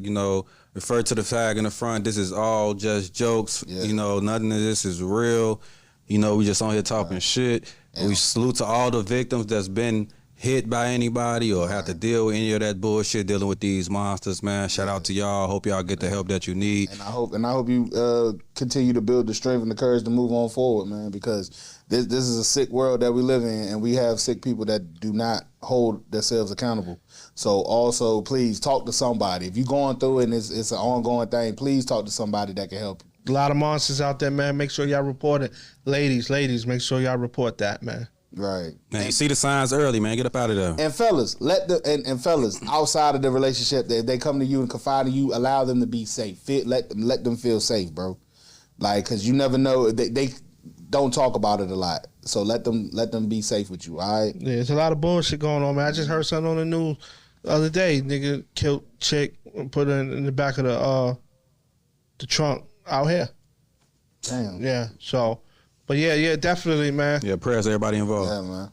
refer to the flag in the front. This is all just jokes. Yeah. Nothing of this is real. We just on here talking shit. Yeah. We salute to all the victims that's been hit by anybody or have to deal with any of that bullshit dealing with these monsters, man. Shout out to y'all. Hope y'all get the help that you need. And I hope you continue to build the strength and the courage to move on forward, man, because this is a sick world that we live in, and we have sick people that do not hold themselves accountable. So also, please talk to somebody. If you're going through it and it's an ongoing thing, please talk to somebody that can help you. A lot of monsters out there, man. Make sure y'all report it. Ladies, make sure y'all report that, man. Right. Man, you see the signs early, man. Get up out of there. And fellas, fellas, outside of the relationship, if they come to you and confide in you, allow them to be safe. Let them feel safe, bro. Like, cause you never know. They don't talk about it a lot. So let them be safe with you, all right? Yeah, there's a lot of bullshit going on, man. I just heard something on the news the other day. Nigga killed chick and put her in the back of the trunk out here. Damn. Yeah, so... But yeah, definitely, man. Yeah, prayers to everybody involved. Yeah, man.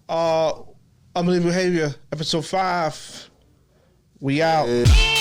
Unbelievable Behavior, episode 5. We out. Yeah.